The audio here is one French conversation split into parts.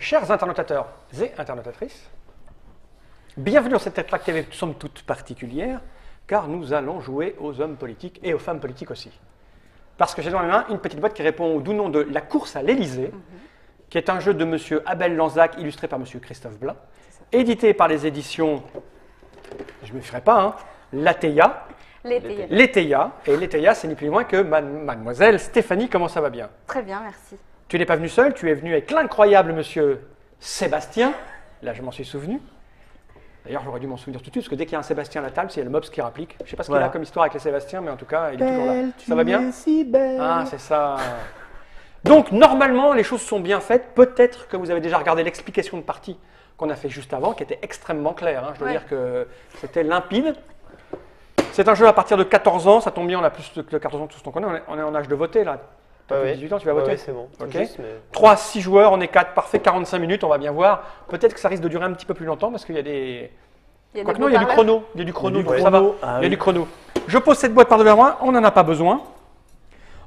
Chers internautateurs et internautatrices, bienvenue dans cette Track TV somme toute particulière, car nous allons jouer aux hommes politiques et aux femmes politiques aussi. Parce que j'ai dans les mains une petite boîte qui répond au doux nom de La course à l'Élysée, qui est un jeu de M. Abel Lanzac, illustré par M. Christophe Blain, édité par les éditions, je ne me ferai pas, hein, Lateya. Lateya. Et Lateya, c'est ni plus ni moins que mademoiselle Stéphanie. Comment ça va bien? Très bien, merci. Tu n'es pas venu seul, tu es venu avec l'incroyable monsieur Sébastien. Là, je m'en suis souvenu. D'ailleurs, j'aurais dû m'en souvenir tout de suite, parce que dès qu'il y a un Sébastien à la table, c'est le Mobs qui rapplique. Je ne sais pas ce qu'il a comme histoire avec les Sébastiens, mais en tout cas, il est toujours là. Ça va bien? Si belle. Ah, c'est ça. Donc, normalement, les choses sont bien faites. Peut-être que vous avez déjà regardé l'explication de partie qu'on a fait juste avant, qui était extrêmement claire. Hein. Je dois dire que c'était limpide. C'est un jeu à partir de 14 ans. Ça tombe bien, on a plus de 14 ans, tout ce qu'on connaît. On est en âge de voter, là. T'as plus de 18 ans, tu vas voter? Oui, c'est bon. Ok. Juste, mais... 3 à 6 joueurs, on est 4, parfait, 45 minutes, on va bien voir. Peut-être que ça risque de durer un petit peu plus longtemps, parce qu'il y a des... Quoique non, il y a du chrono. Il y a du chrono, donc ça va. Il y a du chrono. Je pose cette boîte par devant moi, on n'en a pas besoin.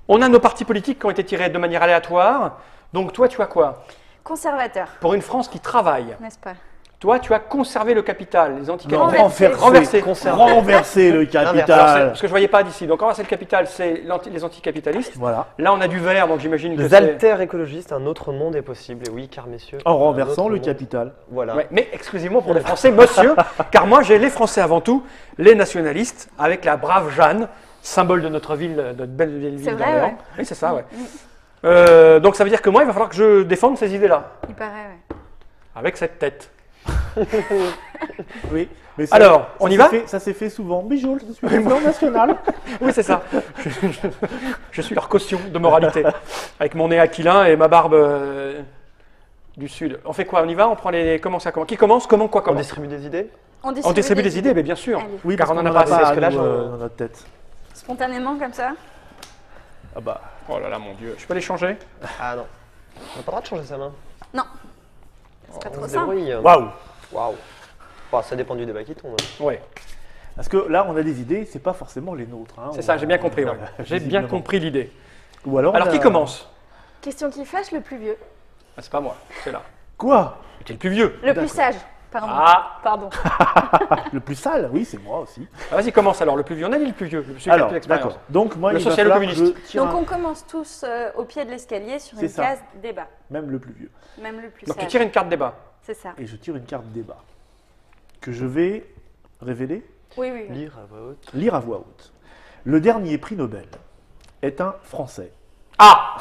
On a nos partis politiques qui ont été tirés de manière aléatoire. Donc toi, tu as quoi? Conservateur, Pour une France qui travaille. n'est-ce pas? Toi, tu as conservé le capital, les Non, anticapitalistes. renverser le Alors, capital. parce que je ne voyais pas d'ici. Donc renverser le capital, c'est les anticapitalistes. Voilà. Là, on a du vert, donc j'imagine que Les c'est... altères écologistes, un autre monde est possible. Et oui, car messieurs. En un renversant autre le monde. capital. Voilà. Ouais, mais exclusivement pour les Français, monsieur, car moi j'ai les Français avant tout, les nationalistes, avec la brave Jeanne, symbole de notre ville, de notre belle ville C'est vrai, d'Orléans. ouais. Oui, c'est ça, ouais. Donc ça veut dire que moi, il va falloir que je défende ces idées-là, Il paraît, ouais. avec cette tête. Oui. Mais Alors, on y va? Ça s'est fait souvent. Bijou, je suis président national. Oui, c'est ça. Je suis leur caution de moralité, avec mon nez aquilin et ma barbe du Sud. On fait quoi? On y va? On prend les... Comment ça commence? Qui commence? Comment? Quoi? On Comment? distribue des idées? On distribue des idées, mais bien sûr. Allez. Oui, Car parce on en qu'on a pas assez. parce que là, dans notre tête. Spontanément, comme ça? Ah bah. Oh là là, mon Dieu. Je peux les changer? Ah non. On n'a pas le droit de changer sa main. Non. C'est pas On trop se simple. débrouille. Waouh. Waouh. Bon, ça dépend du débat qui tombe. Oui. Parce que là, on a des idées, c'est pas forcément les nôtres. Hein. C'est ça, j'ai bien compris. Ouais. J'ai bien Visiblement. compris l'idée. Ou alors, Alors, on a- qui commence? Question qui fâche, le plus vieux. Ah, c'est pas moi, c'est là. Quoi? Tu es le plus vieux. Le D'accord. plus sage. Pardon. Ah, Pardon. Le plus sale? Oui, c'est moi aussi. vas-y, commence alors. Le plus vieux, on a dit le plus vieux. Celui qui a Alors, plus d'expérience. d'accord. Donc, moi, Le il va social-communiste. falloir que je tire Donc un- on commence tous au pied de l'escalier sur C'est une ça. case débat. Même le plus vieux. Même le plus Donc, tu sage. tires une carte débat. C'est ça. Et je tire une carte débat. Que je vais révéler, Oui, oui. oui. Lire à voix haute. lire à voix haute. Le dernier prix Nobel est un Français Ah,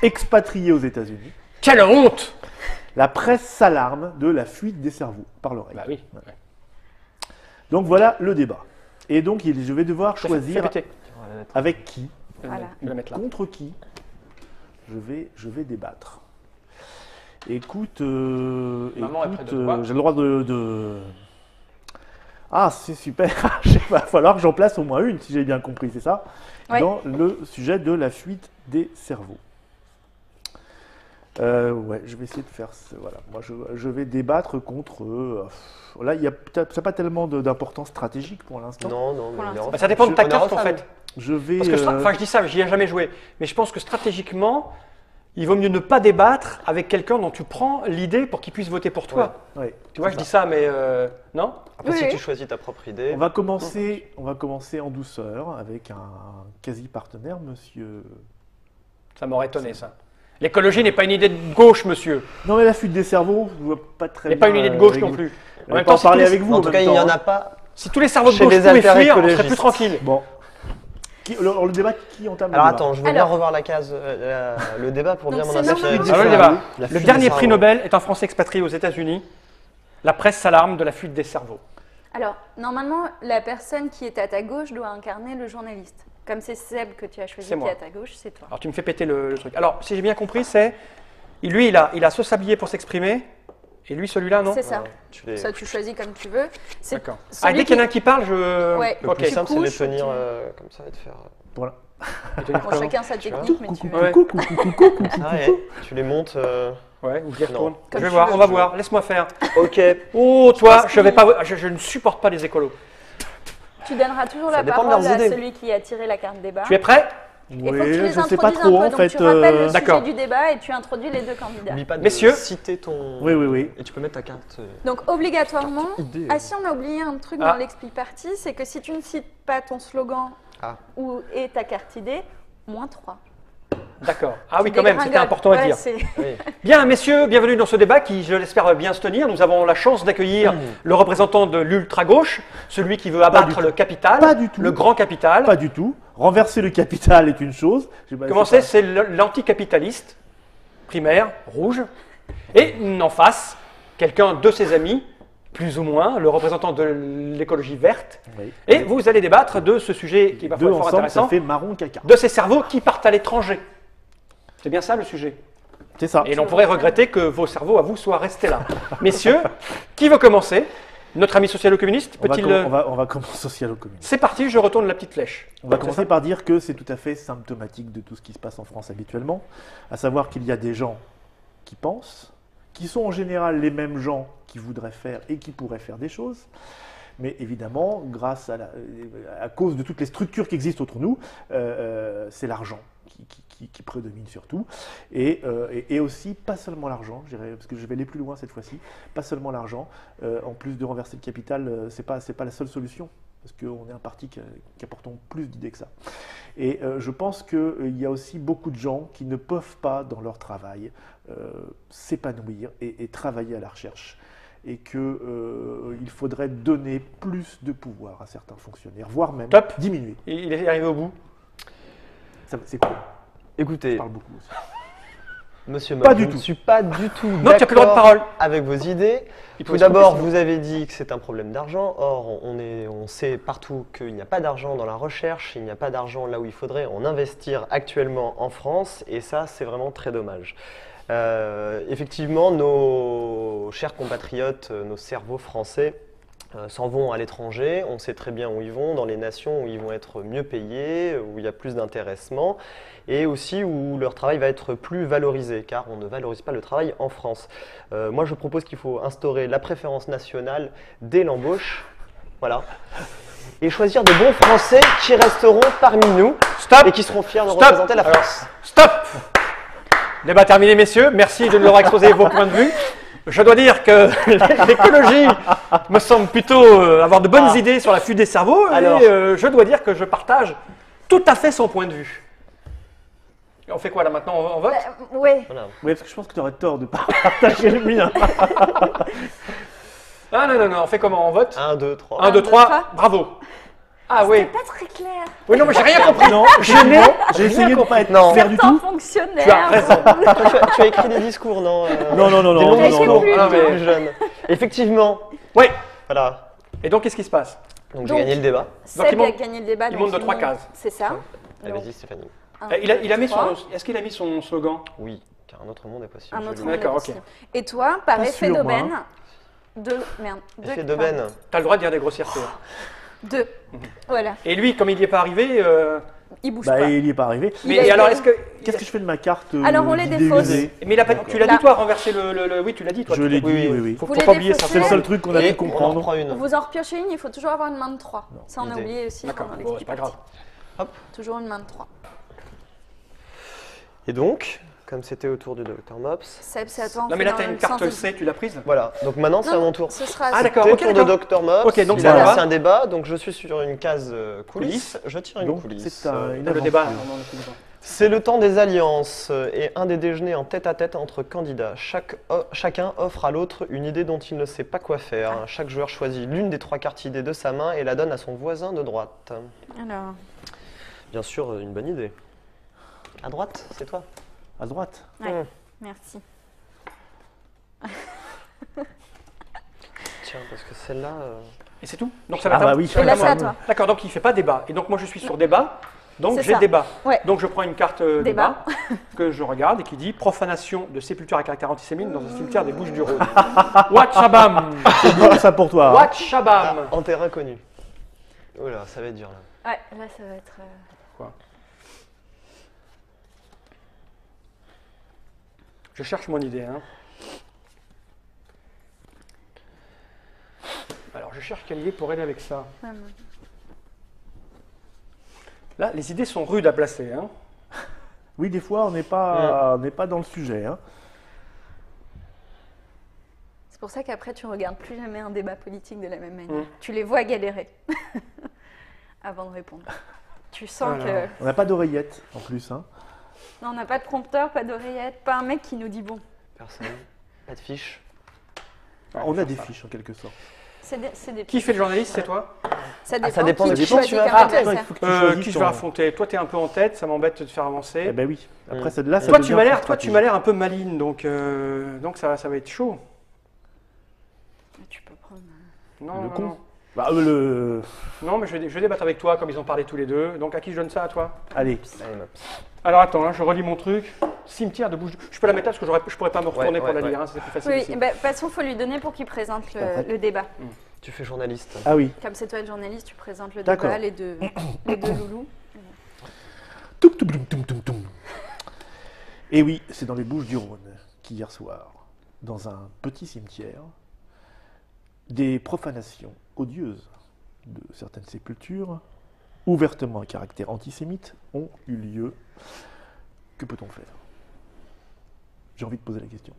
expatrié aux États-Unis. quelle honte! La presse s'alarme de la fuite des cerveaux par l'oreille. Bah oui. Donc voilà le débat. Et donc je vais devoir Fais choisir péter. On va la mettre. avec qui, Voilà. Je vais la mettre là. contre qui je vais débattre. Écoute, Maman est près de toi. j'ai le droit de... Ah, c'est super. Il va falloir que j'en place au moins une, si j'ai bien compris, c'est ça? Oui. Dans le sujet de la fuite des cerveaux. Ouais, je vais essayer de faire... Voilà, moi je vais débattre contre... là, il n'y a peut-être pas tellement d'importance stratégique pour l'instant. Non, non, mais Pour on est l'instant. Bah, ça dépend de ta on est carte en refable. fait. Je vais... Parce que, enfin, je dis ça, j'y ai jamais joué. Mais je pense que stratégiquement, il vaut mieux ne pas débattre avec quelqu'un dont tu prends l'idée pour qu'il puisse voter pour toi. ouais, Tu vois, c'est je dis ça, mais non? Après, Oui, si oui. tu choisis ta propre idée. On va commencer en douceur avec un quasi-partenaire, monsieur... Ça m'aurait étonné, ça. L'écologie n'est pas une idée de gauche, monsieur. Non mais la fuite des cerveaux, je vois pas très n'est bien... pas une idée de gauche avec non vous. plus. Je vais pas en si tous parler les- avec vous En tout cas, il n'y en a pas. Si tous les cerveaux de Chez gauche les pouvaient fuir, on serait alter-écologistes. plus tranquille. Bon. Le débat, qui entame Alors le débat? attends, je veux bien Alors. revoir la case, le débat pour Donc, bien m'en c'est assurer. normalement- Alors, le débat. La Le fuite dernier des prix cerveaux. Nobel est un Français expatrié aux États-Unis. La presse s'alarme de la fuite des cerveaux. Alors, normalement, la personne qui est à ta gauche doit incarner le journaliste. Comme c'est Seb que tu as choisi C'est qui moi. est à ta gauche, c'est toi. Alors tu me fais péter le truc. Alors, si j'ai bien compris, c'est... Lui, il a ce sablier pour s'exprimer. Et lui, celui-là, non? C'est ça. Tu les- Ça, tu choisis comme tu veux. C'est D'accord. celui Ah, dès qu'il y en a un qui- qui parle, je... Ouais. Le Ok. plus simple, c'est de les couches, tenir tu- comme ça et de faire. Voilà. Bon, chacun sa technique, mais tu... Ouais. Ah, et tu les montes. Ouais, ou je les retourne. Non. Je Comme vais tu voir, veux. on va voir. Laisse-moi faire. Ok. Oh, toi, pense je vais qu'il- pas... Je ne supporte pas les écolos. Tu donneras toujours Ça la dépend de parole leurs à idées. celui qui a tiré la carte débat. Tu es prêt? Il faut que tu Oui, les je sais pas introduises trop un peu. en Donc fait. tu rappelles le D'accord. sujet du débat et tu introduis les deux candidats. N'oublie pas de Messieurs. citer ton. Oui, oui, oui. Et tu peux mettre ta carte. Donc obligatoirement, Idée. ah si on a oublié un truc Ah. dans l'explique partie, c'est que si tu ne cites pas ton slogan Ah. et ta carte idée, moins 3. D'accord. Ah oui, quand même, c'était important à dire. Oui. Bien, messieurs, bienvenue dans ce débat qui, je l'espère, va bien se tenir. Nous avons la chance d'accueillir le représentant de l'ultra-gauche, celui qui veut abattre le capital, Pas du tout. le grand capital. Pas du tout. Renverser le capital est une chose. Comment c'est l'anticapitaliste, primaire, rouge. Et en face, quelqu'un de ses amis, plus ou moins, le représentant de l'écologie verte. Oui. Et vous allez débattre de ce sujet qui va Deux fort ensemble, intéressant, ça fait marron caca. de ces cerveaux qui partent à l'étranger. C'est bien ça le sujet. C'est ça. Et l'on pourrait regretter que vos cerveaux à vous soient restés là. Messieurs, qui veut commencer? Notre ami socialo-communiste On va, peut-il... on va commencer socialo-communiste. C'est parti, je retourne la petite flèche. On va C'est commencer ça par dire que c'est tout à fait symptomatique de tout ce qui se passe en France habituellement, à savoir qu'il y a des gens qui pensent, qui sont en général les mêmes gens qui voudraient faire et qui pourraient faire des choses, mais évidemment, grâce à cause de toutes les structures qui existent autour de nous, c'est l'argent qui prédomine surtout, et aussi pas seulement l'argent, je dirais, parce que je vais aller plus loin cette fois-ci, pas seulement l'argent, en plus de renverser le capital, c'est pas la seule solution, parce qu'on est un parti qui apportons plus d'idées que ça. Et je pense qu'il y a aussi beaucoup de gens qui ne peuvent pas, dans leur travail, s'épanouir et travailler à la recherche. Et qu'il faudrait donner plus de pouvoir à certains fonctionnaires, voire même Top. diminuer. Il est arrivé au bout. C'est cool, je Écoutez, parle beaucoup aussi. monsieur Pas Mock, du je tout. ne suis pas du tout Non, tu n'as plus le droit de d'accord parole. avec vos idées. Il Tout faut se d'abord, couper, sinon. vous avez dit que c'est un problème d'argent. Or, on sait partout qu'il n'y a pas d'argent dans la recherche, il n'y a pas d'argent là où il faudrait en investir actuellement en France, et ça, c'est vraiment très dommage. Effectivement, nos chers compatriotes, nos cerveaux français, s'en vont à l'étranger. On sait très bien où ils vont, dans les nations où ils vont être mieux payés, où il y a plus d'intéressement, et aussi où leur travail va être plus valorisé, car on ne valorise pas le travail en France. Moi, je propose qu'il faut instaurer la préférence nationale dès l'embauche, voilà, et choisir de bons Français qui resteront parmi nous Stop. et qui seront fiers de Stop. représenter la Alors, France. Stop. Débat terminé, messieurs. Merci de nous avoir exposé vos points de vue. Je dois dire que l'écologie me semble plutôt avoir de bonnes idées sur la fuite des cerveaux. Alors. Et je dois dire que je partage tout à fait son point de vue. Et on fait quoi là maintenant? On vote? Oui. Voilà. Oui, parce que je pense que tu aurais tort de ne pas partager le mien. Ah non, on fait comment? On vote? 1, 2, 3. 1, 2, 2, 3, 3. bravo. Ah C'était oui. pas très clair. Oui, non, mais j'ai rien compris. Non, Je n'ai j'ai essayé de ne pas être Non. clair du Certains tout. fonctionnaires. Tu as raison. Tu as écrit des discours, non Non, non, non, Des non, longs non, discours, non, plus ah, du mais tout. plus jeune. Effectivement, Oui. voilà. Et donc, qu'est-ce qui se passe? Donc j'ai Donc, gagné le débat. Seb il monte- a gagné le débat. il donc monte de 3 monte- cases. C'est ça. Donc, Allez-y, Stéphanie. Il a mis son. 3. Est-ce qu'il a mis son slogan? Oui, car un autre monde est possible. Un je autre le monde est D'accord, ok. possible. Et toi, par Pas effet sûr, moi, d'aubaine, hein. Effet d'aubaine. T'as le droit de dire des grossièretés. hein. 2. Voilà. Et lui, comme il n'y est pas arrivé, Il bouge Bah, pas. il n'y est pas arrivé. Il mais a alors été- est-ce que. Qu'est-ce que je fais de ma carte Alors, on les d'idée défausse. usée Mais tu l'as Là. dit toi, renverser le. Oui, tu l'as dit toi. Je l'ai dit, Oui, oui, oui. Faut Vous faut les pas oublier ça. défaussez. C'est le seul truc qu'on a Et dû on en comprendre. reprend une. Vous en repiocher une, il faut toujours avoir une main de 3. Ça, on a idée. oublié aussi. D'accord, pendant bon, c'est l'explique pas grave. partie. Toujours une main de 3. Et donc, comme c'était au tour du Dr Mops, Seb, c'est à toi. on Non, mais fait là, dans t'as le une carte sens de- C, tu l'as prise? voilà. Donc maintenant, c'est à mon tour. Ce sera. Ah, d'accord. C'était ok, le tour d'accord. de Dr Mops. Ok, donc il ça a va. lancé un débat, donc je suis sur une case coulisses. Je tire une Donc, coulisse. c'est une Le aventure. débat, on en a plus besoin. C'est le temps des alliances et un des déjeuners en tête-à-tête entre candidats. Chacun offre à l'autre une idée dont il ne sait pas quoi faire. Chaque joueur choisit l'une des 3 cartes idées de sa main et la donne à son voisin de droite. Alors, Bien sûr, une bonne idée. À droite, c'est toi. À droite. ouais, merci. Tiens, parce que celle-là... Et c'est tout? Donc ça va Ah bah t'avoir- oui. Et là, Ah, c'est à toi. D'accord, donc il ne fait pas débat. Et donc moi, je suis sur débat. Donc C'est j'ai ça. débat. Ouais. Donc je prends une carte Débat. débat que je regarde et qui dit profanation de sépulture à caractère antisémite dans un cimetière des Bouches-du-Rhône. Watchabam. C'est dur ça pour toi. hein. Watchabam. En terrain connu. Oh là, ça va être dur là. Ouais, là, ça va être. Je cherche mon idée. Hein. Alors je cherche quelle idée pour aller avec ça. Vraiment. Là, les idées sont rudes à placer. Hein. Oui, des fois, on n'est pas dans le sujet. Hein. C'est pour ça qu'après, tu ne regardes plus jamais un débat politique de la même manière. Tu les vois galérer avant de répondre. Tu sens que... On n'a pas d'oreillette, en plus. Hein. Non, on n'a pas de prompteur, pas d'oreillette, pas un mec qui nous dit bon. Personne. Pas de fiche. On a des fiches, en quelque sorte. C'est des Qui fait le journaliste, c'est toi? Ça dépend, ça dépend qui de tu qui choisis tu vas comme affronter. adversaire. Il faut que tu choisisses Qui je ton- vais affronter? Toi, t'es un peu en tête, ça m'embête de te faire avancer. Eh ben oui. Après, là, ça Toi, devient tu m'as l'air, plus toi, tu stratégique. m'as l'air un peu maligne, donc ça va être chaud. Tu peux prendre... Non, Le non, con. non. Bah, Non, mais je vais débattre avec toi, comme ils ont parlé tous les deux. Donc, à qui je donne ça? À toi? Allez. Allez, hop. Alors, attends, hein, je relis mon truc. Cimetière de Bouches. Je peux la mettre là parce que je pourrais pas me retourner pour la lire. Hein, c'est plus facile. Oui, ici. de toute façon, il faut lui donner pour qu'il présente le débat. Tu fais journaliste. Ah oui. Comme c'est toi le journaliste, tu présentes le D'accord. débat, les deux loulous. Toum, toum, toum, toum, toum, toum. Et oui, c'est dans les Bouches-du-Rhône qu'hier soir, dans un petit cimetière, des profanations odieuses de certaines sépultures, ouvertement à caractère antisémite, ont eu lieu. Que peut-on faire? J'ai envie de poser la question.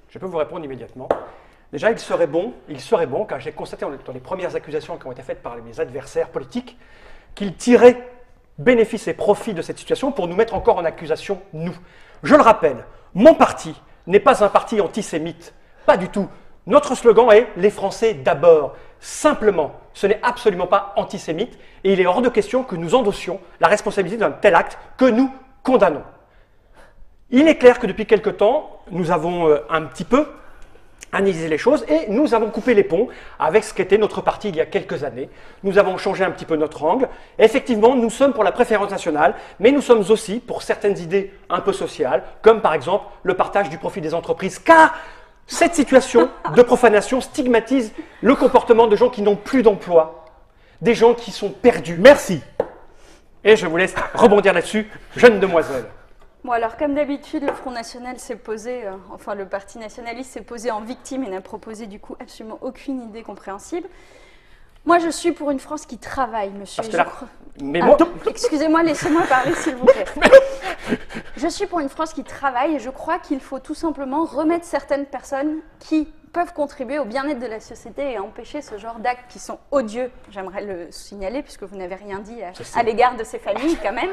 Je peux vous répondre immédiatement. Déjà, il serait bon, car j'ai constaté dans les premières accusations qui ont été faites par mes adversaires politiques, qu'ils tiraient bénéfice et profit de cette situation pour nous mettre encore en accusation, nous. Je le rappelle, mon parti n'est pas un parti antisémite, pas du tout. Notre slogan est « Les Français d'abord ». Simplement, ce n'est absolument pas antisémite et il est hors de question que nous endossions la responsabilité d'un tel acte que nous condamnons. Il est clair que depuis quelque temps, nous avons un petit peu analysé les choses et nous avons coupé les ponts avec ce qu'était notre parti il y a quelques années. Nous avons changé un petit peu notre angle. Effectivement, nous sommes pour la préférence nationale, mais nous sommes aussi pour certaines idées un peu sociales, comme par exemple le partage du profit des entreprises, car cette situation de profanation stigmatise le comportement de gens qui n'ont plus d'emploi, des gens qui sont perdus. Merci. Et je vous laisse rebondir là-dessus, jeune demoiselle. Bon, alors, comme d'habitude, le Front National s'est posé, enfin, le Parti nationaliste s'est posé en victime et n'a proposé, du coup, absolument aucune idée compréhensible. Moi, je suis pour une France qui travaille, monsieur. Parce que là, mais Ah, moi, excusez-moi, laissez-moi parler, s'il vous plaît. Je suis pour une France qui travaille et je crois qu'il faut tout simplement remettre certaines personnes qui peuvent contribuer au bien-être de la société et empêcher ce genre d'actes qui sont odieux. J'aimerais le signaler, puisque vous n'avez rien dit à l'égard de ces familles, quand même.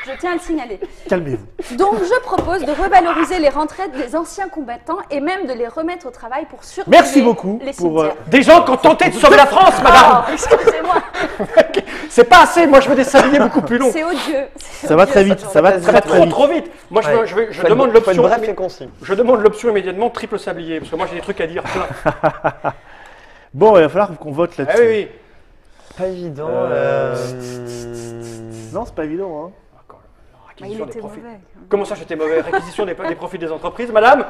Je tiens à le signaler. Calmez-vous. Donc, je propose de revaloriser les retraites des anciens combattants et même de les remettre au travail pour surveiller Merci beaucoup les pour, cimetières. des gens qui ont tenté de sauver la France, madame. Oh, excusez-moi, C'est pas assez, moi je veux des sabliers beaucoup plus longs. c'est odieux. Ça va très vite, ça va Ça va très vite. trop vite. Moi je, Ouais. je Faut être- demande faut être l'option. bref et concis. Je demande l'option immédiatement triple sablier, parce que moi j'ai des trucs à dire plein. Bon, il va falloir qu'on vote Ah là-dessus. oui, oui. Pas évident. Non, c'est pas évident. Hein. Encore, la Bah, il réquisition des était profits. mauvais. Comment ça j'étais mauvais? Réquisition des profits des entreprises, madame.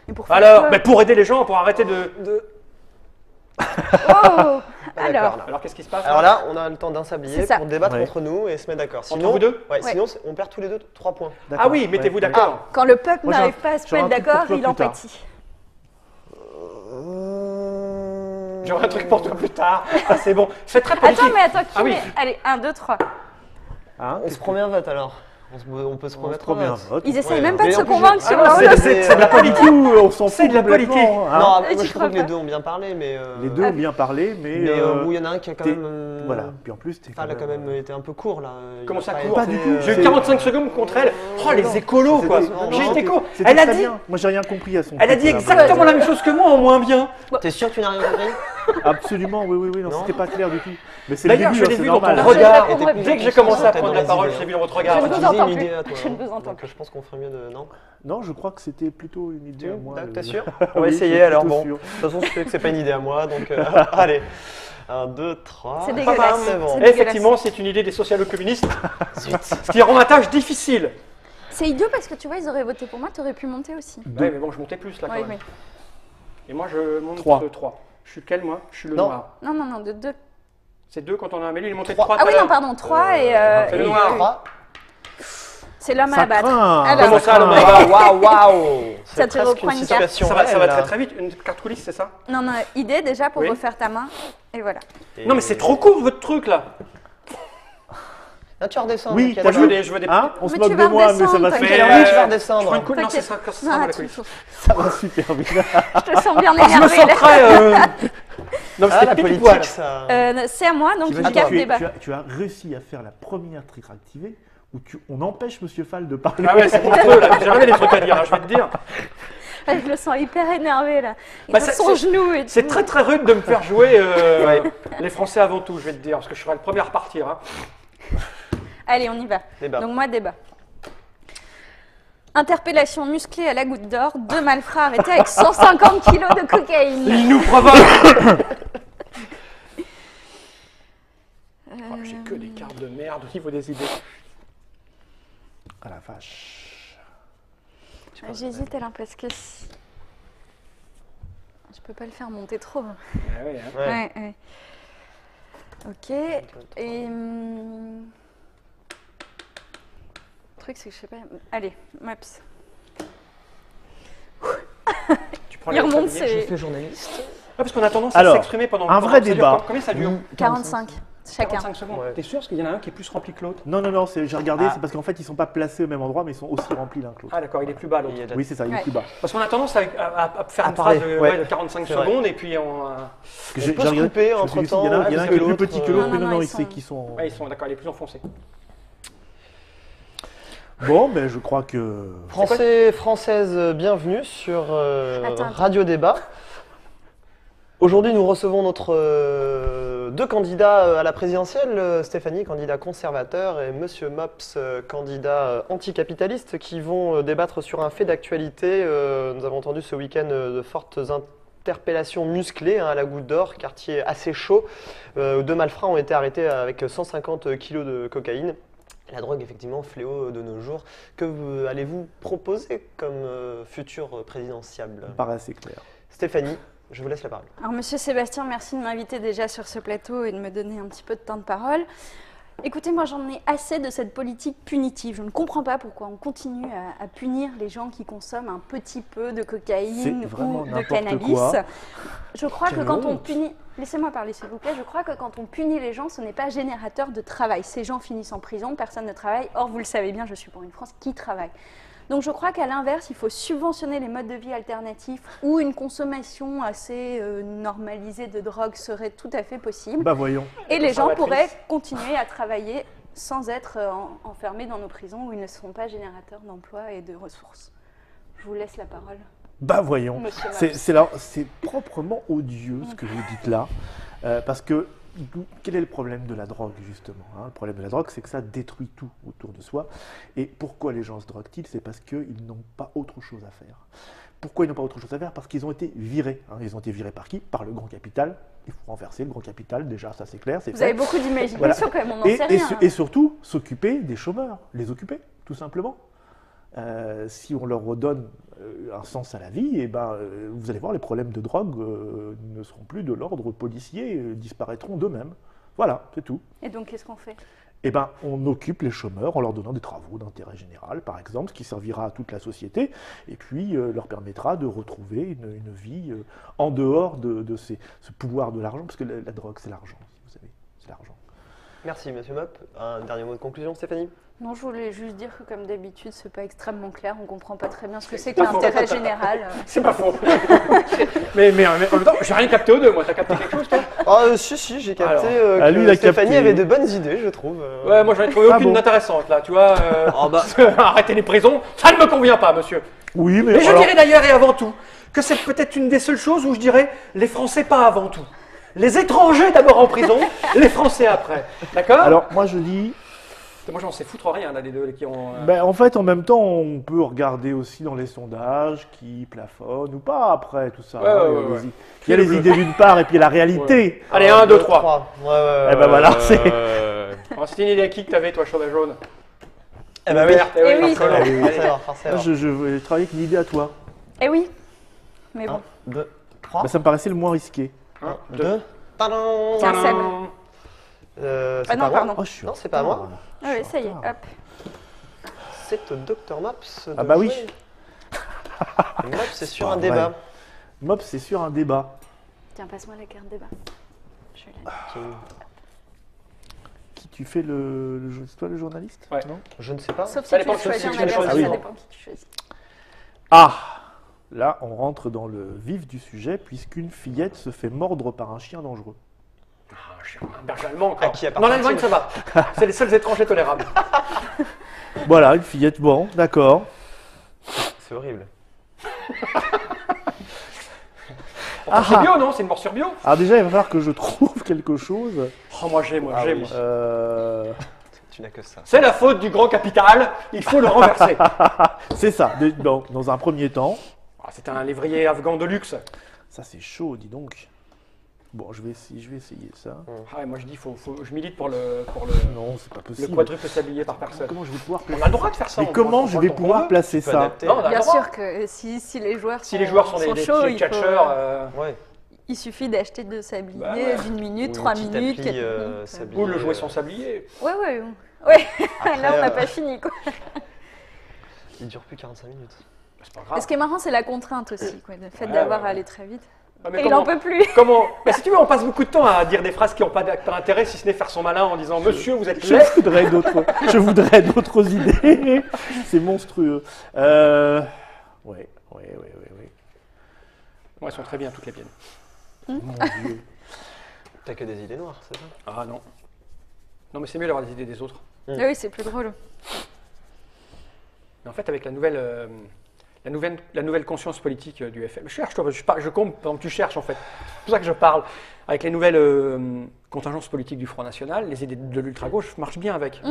Et pour faire Alors, quoi mais pour aider les gens, pour arrêter de... Oh, alors, là. Alors qu'est-ce qui se passe? Alors là, on a le temps d'un sablier C'est ça. pour débattre Ouais. entre nous et se mettre d'accord. Entre vous deux? Ouais, Ouais. sinon on perd tous les deux 3 points. D'accord. Ah oui, mettez-vous Ouais, d'accord. quand le peuple Moi, j'ai n'arrive un- pas à se j'aurais mettre un truc pour d'accord, toi il plus en tard. pâtit. J'aurai un truc pour toi plus tard. Ah, c'est bon. C'est très politique. Attends, mais attends, qui Ah oui. met... Allez, 1, 2, 3. Hein, On se promet un vote alors. On peut se on se promettre promet un un vote. vote. Ils essayent Ouais, même pas mais de se en plus, convaincre j'ai- sur Ah non, leur c'est de la politique. On s'en C'est fout de la complètement, politique. hein. Non, Ah, moi tu je crois trouve que les pas deux ont bien parlé, mais. Les deux ont bien parlé, mais. Mais où il y en a un qui a quand t'es- même. Voilà. Puis en plus, t'es Enfin, elle a quand même été un peu court là. Il Comment a ça pas court été, Pas du tout. J'ai eu C'est- 45 secondes contre elle. Oh, les écolos, quoi. J'ai été con. C'était Elle a très dit, bien. Moi, j'ai rien compris à son. elle a dit truc, là. exactement la même chose que moi, en moins bien. T'es sûr que tu n'as rien compris? Absolument, oui, non, Non. c'était pas clair du tout. Mais c'est le D'ailleurs, début, je l'ai c'est vu dans ton normal. regard. Je répondrai Dès que plus. j'ai commencé à T'as prendre dans la parole, les je l'ai vu idées. dans votre Je regard. ne vous Tu disais entends une plus. idée à toi. Je ne vous entends Donc, plus. je pense qu'on ferait mieux de. Non? Non, je crois que c'était plutôt une idée à moi. T'es le- sûr? Oui, On va je essayer suis alors. plutôt Bon, de sûr. toute façon, je sais que c'est pas une idée à moi, donc allez. 1, 2, 3. C'est dégueulasse. C'est bon. C'est dégueulasse. Effectivement, c'est une idée des socialo-communistes. Ce qui rend la tâche difficile. C'est idiot parce que tu vois, ils auraient voté pour moi, tu aurais pu monter aussi. Ouais, mais bon, je montais plus là quand Oui, même. oui. Et moi, je monte 3. 3. Je suis lequel, moi? Je suis le Non. noir. Non, de 2. C'est 2 quand on a un mêlé, il est monté de 3. 3 Ah oui, non, pardon, 3 et... c'est le et- noir. 3. C'est l'homme à Ça abattre. craint. Alors, Comment ça, l'homme à craint. abattre? Waouh! Ça C'est te presque reprend une une carte. situation. Ça va réelle, très là. très vite. Une carte coulisse, c'est ça? Non, idée déjà pour Oui. refaire ta main. Et voilà. Non, mais c'est trop court votre truc là. Ah, tu redescends. Oui, t'inquiète. t'as Moi, vu je veux des Hein On se Mais moque tu de vas moi, mais ça redescendre, va t'inquiète. super Oui, vite. tu vas je redescendre. prends une couille. Non, T'inquiète. ça Non, sera la tu- couille. Ça va super vite. Je te sens bien Je me énervé. sens là. très... Non, Ah, la c'était pile politique, poil. ça. C'est à moi, donc T'imagines, une carte tu, es- débat. tu as réussi à faire la première trick activée où on empêche Monsieur Fall de parler. Ah ouais, c'est monstrueux, là. J'ai jamais des trucs à dire, hein, je vais te dire. Je le sens hyper énervé là. Il Bah, a c'est- son genou et C'est tout. très très rude de me faire jouer les Français avant tout, je vais te dire, parce que je serai le premier à repartir. Hein. Allez, on y va. Débat. Donc moi, débat. Interpellation musclée à la goutte d'or, 2 malfrats arrêtés avec 150 kilos de cocaïne. Il nous provoque. Oh, j'ai que des cartes de merde au niveau des idées. Ah la vache. J'hésite alors parce que je peux pas le faire monter trop. Ah ouais, hein. Ouais. Ouais. Ok. Et le truc c'est que je sais pas. Allez, Maps. Tu prends Il les remonte claviers. ses- Je fais journaliste. Ouais, parce qu'on a tendance à Alors, s'exprimer pendant un pendant- vrai ça dure débat. Combien ça dure 45 chacun. 45 secondes. Ouais. T'es sûr? Parce qu'il y en a un qui est plus rempli que l'autre. Non, j'ai regardé, Ah. c'est parce qu'en fait, ils sont pas placés au même endroit, mais ils sont aussi remplis l'un que l'autre. Ah d'accord, il est plus bas l'autre. Il y a de la- Oui, c'est ça, il est Ouais. plus bas. Parce qu'on a tendance à faire À une parler, phrase de, ouais. de 45 C'est vrai. secondes et puis on... Parce que On j'ai peut se regardé, couper je me suis dit, entre-temps, il y en a un parce qui que est plus l'autre, petit que l'autre, non, mais non, non, ils c'est sont- qu'ils sont... Ouais, ils sont d'accord, il est plus enfoncé. Bon, ben je crois que... Français, Françaises, bienvenue sur Attends. Radio Débat. Aujourd'hui, nous recevons notre deux candidats à la présidentielle, Stéphanie, candidat conservateur, et Monsieur Mops, candidat anticapitaliste, qui vont débattre sur un fait d'actualité. Nous avons entendu ce week-end de fortes interpellations musclées à la Goutte d'Or, quartier assez chaud. 2 malfrats ont été arrêtés avec 150 kilos de cocaïne. La drogue, effectivement, fléau de nos jours. Que allez-vous proposer comme futur présidentiable? Ça me paraît assez clair. Stéphanie, je vous laisse la parole. Alors Monsieur Sébastien, merci de m'inviter déjà sur ce plateau et de me donner un petit peu de temps de parole. Écoutez, moi j'en ai assez de cette politique punitive. Je ne comprends pas pourquoi on continue à punir les gens qui consomment un petit peu de cocaïne C'est vraiment ou de n'importe cannabis. quoi. Je crois que Quelle quand on honte. punit... Laissez-moi parler s'il vous plaît. Je crois que quand on punit les gens, ce n'est pas générateur de travail. Ces gens finissent en prison, personne ne travaille. Or, vous le savez bien, je suis pour une France qui travaille. Donc je crois qu'à l'inverse, il faut subventionner les modes de vie alternatifs où une consommation assez normalisée de drogue serait tout à fait possible. Bah voyons. Et les gens conservatrice. pourraient continuer à travailler sans être enfermés dans nos prisons où ils ne seront pas générateurs d'emplois et de ressources. Je vous laisse la parole. Bah voyons. Monsieur Mops. C'est proprement odieux ce que vous dites là, parce que quel est le problème de la drogue justement, hein? Le problème de la drogue, c'est que ça détruit tout autour de soi. Et pourquoi les gens se droguent-ils? C'est parce qu'ils n'ont pas autre chose à faire. Pourquoi ils n'ont pas autre chose à faire? Parce qu'ils ont été virés. Hein. Ils ont été virés par qui? Par le grand capital. Il faut renverser le grand capital, déjà, ça c'est clair. C'est Vous fait. avez beaucoup d'imagination Voilà. quand même, on n'en Et, sait et rien. su- et surtout, s'occuper des chômeurs, les occuper, tout simplement. Si on leur redonne un sens à la vie, vous allez voir, les problèmes de drogue ne seront plus de l'ordre policier, disparaîtront d'eux-mêmes. Voilà, c'est tout. Et donc qu'est-ce qu'on fait? On occupe les chômeurs en leur donnant des travaux d'intérêt général, par exemple, ce qui servira à toute la société, et puis leur permettra de retrouver une vie en dehors de ce pouvoir de l'argent, parce que la drogue, c'est l'argent, vous savez, c'est l'argent. Merci, Monsieur Mop. Un dernier mot de conclusion, Stéphanie? Non, je voulais juste dire que comme d'habitude, c'est pas extrêmement clair, on comprend pas très bien ce que c'est que pas faux. l'intérêt général. C'est pas faux. mais en même temps, j'ai rien capté aux deux, moi. T'as capté quelque chose, toi? Ah, si, j'ai capté Alors, lui, que il a Stéphanie capté. avait de bonnes idées, je trouve. Ouais, moi j'en ai trouvé Ah aucune bon intéressante, là, tu vois. Oh, bah. Arrêtez les prisons, ça ne me convient pas, monsieur. Oui, mais Et je alors- dirais d'ailleurs et avant tout que c'est peut-être une des seules choses où je dirais les Français pas avant tout. Les étrangers d'abord en prison, les Français après. D'accord? alors, moi je dis, Moi j'en sais foutre rien là des deux qui ont. en fait, en même temps, on peut regarder aussi dans les sondages qui plafonnent ou pas après tout ça. Ouais, hein. ouais, ouais. Il y a les idées d'une part et puis la réalité. Allez, 1, 2, 3. Ouais. Eh ben voilà, c'est... C'était une idée à qui que t'avais, toi, chauve jaune? Eh ben oui. Verte, Eh oui. Forcément. Je vais travailler avec une idée à toi. Eh oui, mais bon. 1, 2, 3. Ça me paraissait le moins risqué. 1, 2. Tadam. Tiens, Seb. C'est Ah non, pas moi. pardon. Oh, je suis Non, en c'est pas retard. moi. Je Ah suis oui, en ça y est, retard. hop. C'est au Dr Mops. de Ah bah oui. jouer. Mops, c'est sur pas un vrai. débat. Mob, c'est sur un débat. Tiens, passe-moi la carte débat. Je l'ai. Qui tu Tu fais c'est toi le journaliste? Ouais. Non Je ne sais pas. Sauf si Ça tu dépend de choisis si un tu les adversaire, choisis. ça dépend qui tu choisis. Ah, là, on rentre dans le vif du sujet, puisqu'une fillette se fait mordre par un chien dangereux. Ah, un chien, un berger allemand À encore. qui Non, appartient-il l'Allemagne, ça va. C'est les seuls étrangers tolérables. Voilà, une fillette, bon, d'accord. C'est horrible. C'est bio, non? C'est une morsure bio? Alors déjà, il va falloir que je trouve quelque chose. Oh, moi j'ai, moi. Tu n'as que ça. C'est la faute du grand capital, il faut le renverser. C'est ça, dans un premier temps. Ah, c'est un lévrier afghan de luxe. Ça, c'est chaud, dis donc. Bon, je vais essayer ça. Ah, et moi je dis, je milite pour le Non, c'est pas possible. quadruple sablier par personne. Comment je vais pouvoir On a le droit de faire ça. Mais comment je vais pouvoir placer peux ça? adapter. Non, on a Bien le droit. sûr que si les joueurs Si les joueurs sont des chauds, petits il faut- catcheurs, Ouais. il suffit d'acheter 2 sabliers Bah ouais. d'une minute, Ou 3 une petite minutes, appli, 4 minutes. sablier, ou le jouer son sablier. Ouais. Là, on n'a Après, pas fini, quoi. Il dure plus 45 minutes. C'est pas Et grave. ce qui est marrant, c'est la contrainte aussi, quoi, le fait Ouais, d'avoir ouais. à aller très vite. Ah, mais Et il en peut plus. Comment Mais si tu veux, on passe beaucoup de temps à dire des phrases qui n'ont pas d'intérêt, si ce n'est faire son malin en disant Monsieur, vous êtes laid. Je voudrais d'autres idées. C'est monstrueux. Ouais. Moi, elles sont très bien, toutes les miennes. Mon Dieu. T'as que des idées noires, c'est ça? Ah non. Non, mais c'est mieux d'avoir des idées des autres. Ah oui, c'est plus drôle. Mais en fait, avec la nouvelle conscience politique du FM, je compte, pendant que tu cherches en fait. C'est pour ça que je parle. Avec les nouvelles contingences politiques du Front National, les idées de l'ultra-gauche marchent bien avec.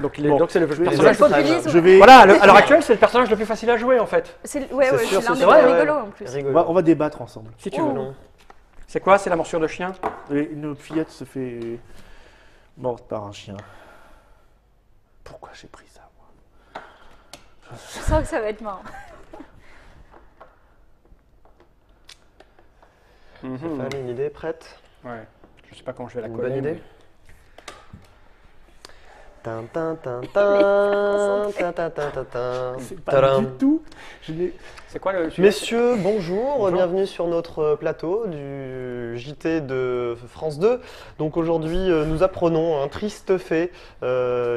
Donc c'est le vais- personnage. Le populisme. Je vais, Voilà, à l'heure actuelle, c'est le personnage le plus facile à jouer en fait. C'est C'est sûr, l'un c'est des sûr, plus ouais, rigolos en plus. Rigolo. on va débattre ensemble. Si tu Oh. veux. Non. C'est quoi? C'est la morsure de chien? Et une fillette se fait mordre par un chien. Pourquoi j'ai pris ça, moi? Je sens que ça va être marrant. Stéphane, une idée prête? Ouais. Je sais pas comment je vais la Une coller. bonne idée? mais- Tin, tin, tin, tin, tin, tin, tin, tin, tin. C'est pas Tadam. du tout. Je n'ai- C'est quoi le sujet? Messieurs, bonjour, Bonjour. bienvenue sur notre plateau du JT de France 2. Donc aujourd'hui, nous apprenons un triste fait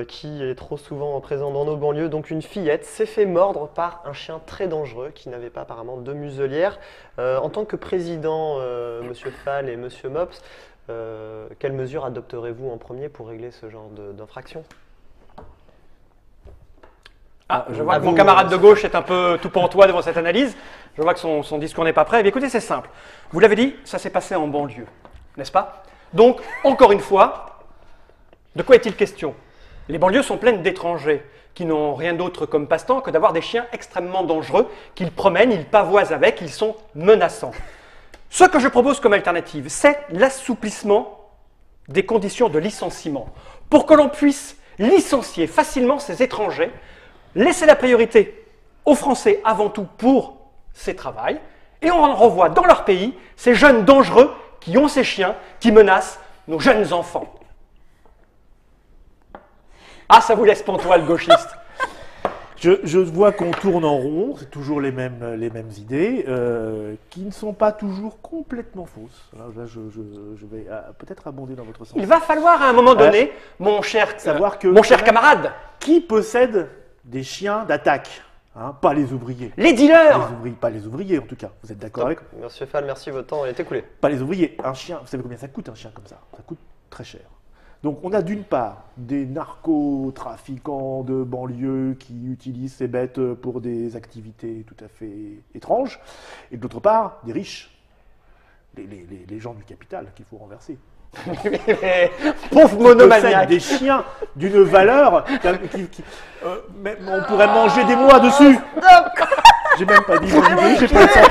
qui est trop souvent présent dans nos banlieues. Donc une fillette s'est fait mordre par un chien très dangereux qui n'avait pas apparemment de muselière. En tant que président, Monsieur Fall et Monsieur Mops, quelles mesures adopterez-vous en premier pour régler ce genre d'infraction? Ah, je vois À que mon vous, camarade de gauche est un peu tout pantois devant cette analyse. Je vois que son discours n'est pas prêt. Mais écoutez, c'est simple. Vous l'avez dit, ça s'est passé en banlieue, n'est-ce pas? Donc, encore une fois, de quoi est-il question? Les banlieues sont pleines d'étrangers qui n'ont rien d'autre comme passe-temps que d'avoir des chiens extrêmement dangereux qu'ils promènent, ils pavoisent avec, ils sont menaçants. Ce que je propose comme alternative, c'est l'assouplissement des conditions de licenciement pour que l'on puisse licencier facilement ces étrangers, laisser la priorité aux Français avant tout pour ces travails, et on renvoie dans leur pays ces jeunes dangereux qui ont ces chiens, qui menacent nos jeunes enfants. Ah, ça vous laisse pantois, le gauchiste. Je vois qu'on tourne en rond, c'est toujours les mêmes idées, qui ne sont pas toujours complètement fausses. Là, je vais peut-être abonder dans votre sens. Il va falloir à un moment donné, mon cher camarade, Qui possède des chiens d'attaque, hein, pas les ouvriers. les dealers. Pas les ouvriers en tout cas. Vous êtes d'accord avec moi? Monsieur Fall, merci, votre temps est écoulé. Pas les ouvriers. Un chien, vous savez combien ça coûte un chien comme ça? Ça coûte très cher. Donc on a d'une part des narcotrafiquants de banlieue qui utilisent ces bêtes pour des activités tout à fait étranges, et d'autre part des riches, les gens du capital qu'il faut renverser. Pauvre Possèdent monomaniaque. des chiens d'une valeur, même on pourrait manger des mois dessus. J'ai même pas dit mon idée, j'ai pas le temps.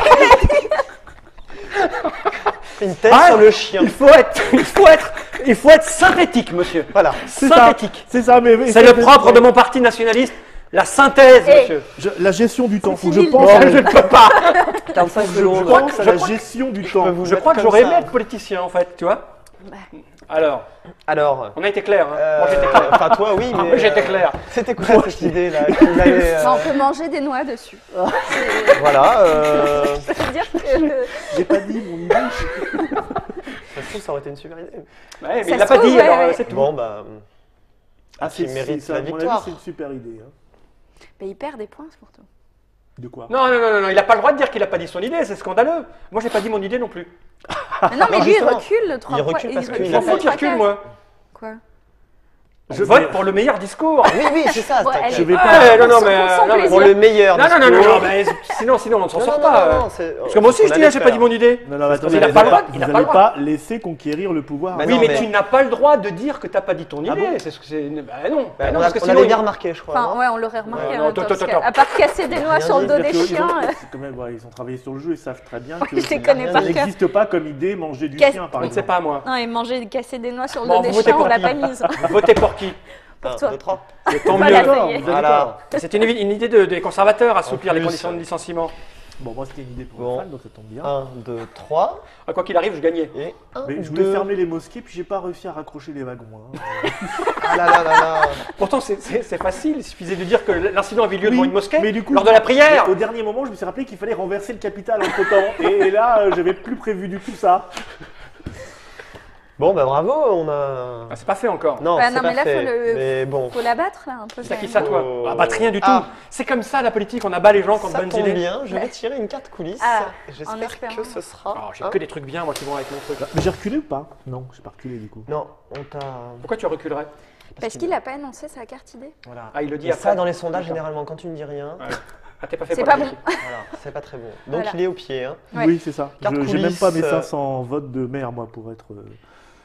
Une tête Ah, sur le chien. Il faut être synthétique, monsieur. Voilà. C'est ça, Synthétique. c'est ça, mais C'est le propre de mon parti nationaliste, la synthèse, Eh. monsieur. la gestion du temps. Faut que je fini, pense. Je ne peux pas. 45 Je secondes. pense à je la crois que- gestion du temps. vous Je mettre crois que comme j'aurais ça. aimé être politicien, en fait, tu vois. Alors, Alors, on a été clair. Hein. Moi, j'étais clair. enfin toi oui, Ah, mais moi, j'étais clair. C'était quoi cette idée là que vous avez, Bah, on peut manger des noix dessus. Voilà. Je veux dire que J'ai pas dit mon idée. Ça trouve que ça aurait été une super idée. Ouais, mais Ça il l'a se pas trouve, dit, ouais, alors ouais. c'est tout. Bon, bah. Ah, Qui mérite ça, la à mon avis, victoire. c'est une super idée. Hein. Mais il perd des points, surtout. De quoi? Non, non, non, non, non, il n'a pas le droit de dire qu'il n'a pas dit son idée, c'est scandaleux. Moi, j'ai pas dit mon idée non plus. Mais non, mais Non, lui, il justement, recule le 3 il recule parce qu'il Je a m'en fous qu'il recule, moi. Quoi? Je vote pour le meilleur discours. Oui, c'est ça. Bon, t'inquiète. elle Je vais est- pas- Ouais, non, non, Pour mais son non, mais- plaisir. Pour le meilleur. Non, non, non, non, discours. non, mais sinon, on ne s'en Non, sort non, pas. non, non, c'est- Parce que moi aussi, on je dis, allait j'ai pas faire. dit mon idée. Non, non, mais attendez, Il a vous pas le n'allez droit, il a vous pas le n'allez droit. pas laisser conquérir le pouvoir. Bah Oui, non, mais mais- tu n'as pas le droit de dire que tu n'as pas dit ton idée. Ah bon C'est ce que c'est. Bah non, Bah, non, on parce que on sinon. l'avait bien remarqué, je crois. Enfin, non ouais, on l'aurait remarqué. Ouais, en non, même temps, attends, parce attends. qu'à part casser des noix Rien sur le dit, dos des C'est-à-dire qu'ils chiens, ont- c'est quand même, ouais, ils ont travaillé sur le jeu, ils savent très bien que je les connais rien par ça dit. cœur. n'existe pas comme idée manger du Qu'est-ce- chien, par On ne sait exemple. pas, moi. Non, et manger, casser des noix sur le Bon, dos vous des votez chiens, on pour l'a qui pas mise. Votez pour qui Pour toi. 2, 3. C'est tant Voilà, mieux. ça y est. Vous avez Voilà. tort. C'est une idée des conservateurs, assouplir les plus, conditions de licenciement. Bon, moi, c'était une idée pour Bon. le fan, donc ça tombe bien. 1, 2, 3. Ah, quoi qu'il arrive, je gagnais. Et 1, Mais je voulais 2. fermer les mosquées, puis j'ai pas réussi à raccrocher les wagons. Hein. Ah là là là là. Pourtant, c'est facile. Il suffisait de dire que l'incident avait lieu devant Oui, une mosquée mais du coup, lors de la prière. mais au dernier moment, je me suis rappelé qu'il fallait renverser le capital entre temps. Et là, j'avais plus prévu du tout ça. Bon, bah bravo, on a. Ah, c'est pas fait encore. Non, Ouais, c'est non, pas mais là, fait. faut le- Mais bon. Faut la battre, là, un peu. C'est à qui quand ça, même. toi Oh. Ah, bah, rien du tout. Ah. C'est comme ça, la politique. On abat les gens quand Ça bonnes tombe idées. bien, je vais tirer une carte coulisse. Ah, en J'espère espérant. que ce sera. Oh, j'ai un- que des trucs bien, moi, qui vont avec mon truc. Mais j'ai reculé ou pas? Non, j'ai pas reculé du coup. Non, on t'a. Pourquoi tu reculerais Parce qu'il a pas annoncé sa carte idée. Voilà. Ah, il le dit Et après. ça, dans les sondages, D'accord. généralement, quand tu ne dis rien, Ouais. Ah, t'es pas fait C'est pour la pas bon. politique. voilà, c'est pas très bon. Donc Voilà. il est au pied. Hein. Ouais. Oui, c'est ça. Carte J'ai même pas mes coulisse, 500 votes de maire, moi, pour être.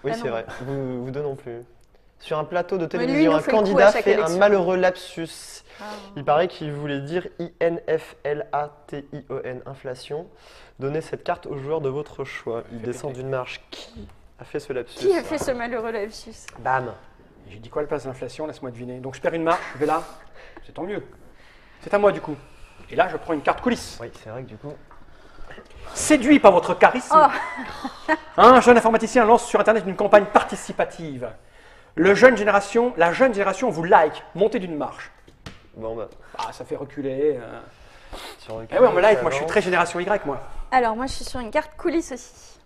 Oui, Ah c'est non. vrai. Vous deux non plus. Sur un plateau de lui, il télévision, nous un fait le coup à candidat chaque fait un élection. malheureux lapsus. Ah. Il paraît qu'il voulait dire INFLATION, inflation. Donnez cette carte au joueur de votre choix. Il descend d'une marche. Qui a fait ce lapsus? Qui a fait ce malheureux lapsus? Bam. J'ai dit quoi, la place d'inflation? Laisse-moi deviner. Donc, je perds une marche, je vais là. C'est tant mieux. C'est à moi, du coup. Et là, je prends une carte coulisse. Oui, c'est vrai que du coup. Séduit par votre charisme, Oh. un jeune informaticien lance sur Internet une campagne participative. La jeune génération vous like, montez d'une marche. Bon, bah. Ah, ça fait reculer. Sur le Eh ouais, on me like, ça moi je suis avance. très génération Y, moi. Alors, moi, je suis sur une carte coulisses aussi.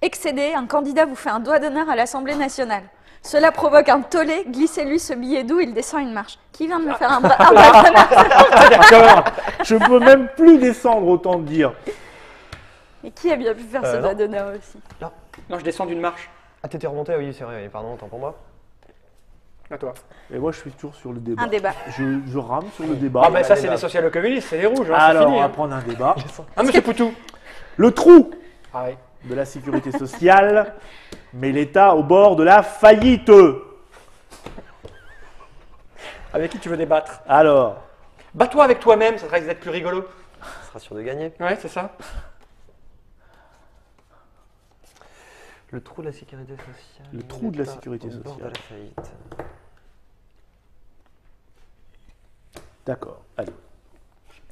Excédé, un candidat vous fait un doigt d'honneur à l'Assemblée nationale. Cela provoque un tollé, glissez-lui ce billet doux, il descend une marche. Qui vient de me faire un doigt d'honneur? Ah, d'accord. Je peux même plus descendre, autant te dire. Et qui a bien pu faire ce non. doigt d'honneur aussi? Non, je descends d'une marche. Ah, t'étais remonté? Oui, c'est vrai. Oui, pardon, autant pour moi. À toi. Et moi, je suis toujours sur le débat. Un débat. Je rame sur le débat. Ah, ben ça, c'est débat. les socialo-communistes, c'est les rouges, hein, c'est Alors, fini. on va Hein. prendre un débat. Ah, monsieur Poutou. Le trou Ah, oui. de la sécurité sociale met l'État au bord de la faillite. Avec qui tu veux débattre? Alors, Bats-toi avec toi-même, ça risque d'être plus rigolo. Ça sera sûr de gagner. Ouais, c'est ça. Le trou de la sécurité sociale. Le trou de la l'État sécurité au bord sociale. de la faillite. d'accord. Allez,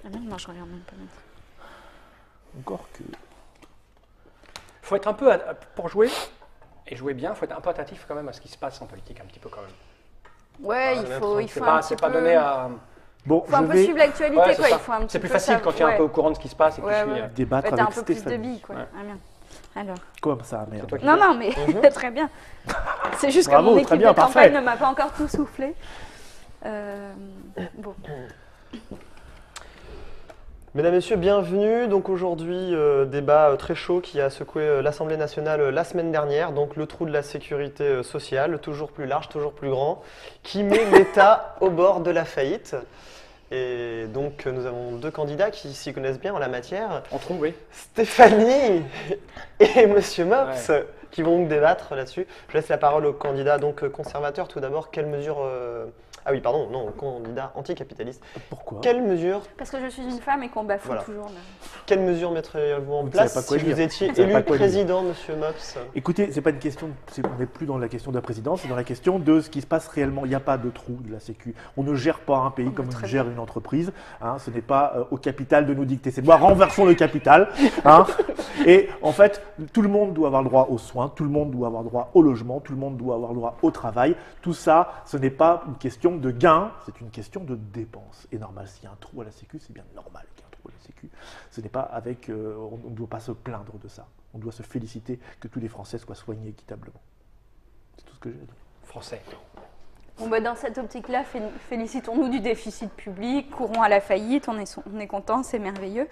Ah non, moi, je regarde même pas. encore que. Faut être un peu, pour jouer, et jouer bien, faut être un peu attentif quand même à ce qui se passe en politique, un petit peu quand même. Ouais, Ah, il même faut, si il C'est faut un pas, petit c'est pas peu... donné à... Bon, faut un je peu vais suivre l'actualité, Ouais, c'est quoi. ça. Il faut un petit C'est plus peu facile quand tu es un ouais. peu au courant de ce qui se passe et que Ouais, tu suis... ouais. débattre Ouais, t'as un avec peu plus de Stéphanie. billes, quoi. Ouais. Ah, bien. Alors. Comme ça, merde. toi qui- Non, non, mais très bien. C'est juste que Bravo, mon très équipe bien, de campagne parfait. ne m'a pas encore tout soufflé. Bon. Mesdames, Messieurs, bienvenue. Donc aujourd'hui, débat très chaud qui a secoué l'Assemblée nationale la semaine dernière. Donc le trou de la sécurité sociale, toujours plus large, toujours plus grand, qui met l'État au bord de la faillite. Et donc nous avons deux candidats qui s'y connaissent bien en la matière, On trouve, oui. Stéphanie et Monsieur Mops, qui vont donc débattre là-dessus. Je laisse la parole au candidat donc conservateur. Tout d'abord, quelles mesures ah oui, pardon, non, candidat anticapitaliste. Pourquoi Quelles mesures Parce que je suis une femme et qu'on bafoue Voilà. toujours. Là. Quelles mesures mettriez-vous en Vous ne place savez pas quoi si dire. vous étiez Vous savez élu pas quoi dire. président, Monsieur Mops? Écoutez, c'est pas une question, on n'est plus dans la question de la présidence, c'est dans la question de ce qui se passe réellement. Il n'y a pas de trou de la Sécu. On ne gère pas un pays comme on très gère une entreprise. Hein. Ce n'est pas au capital de nous dicter. C'est de voir renversons le capital. Hein. Et en fait, tout le monde doit avoir le droit aux soins, tout le monde doit avoir le droit au logement, tout le monde doit avoir le droit au travail. Tout ça, ce n'est pas une question de gain, c'est une question de dépenses. Et normal, s'il y a un trou à la Sécu, c'est bien normal qu'il y ait un trou à la Sécu. Ce n'est pas avec, on ne doit pas se plaindre de ça. On doit se féliciter que tous les Français soient soignés équitablement. C'est tout ce que j'ai à dire. Français. Bon, bah, dans cette optique-là, félicitons-nous du déficit public, courons à la faillite, on est content, c'est merveilleux.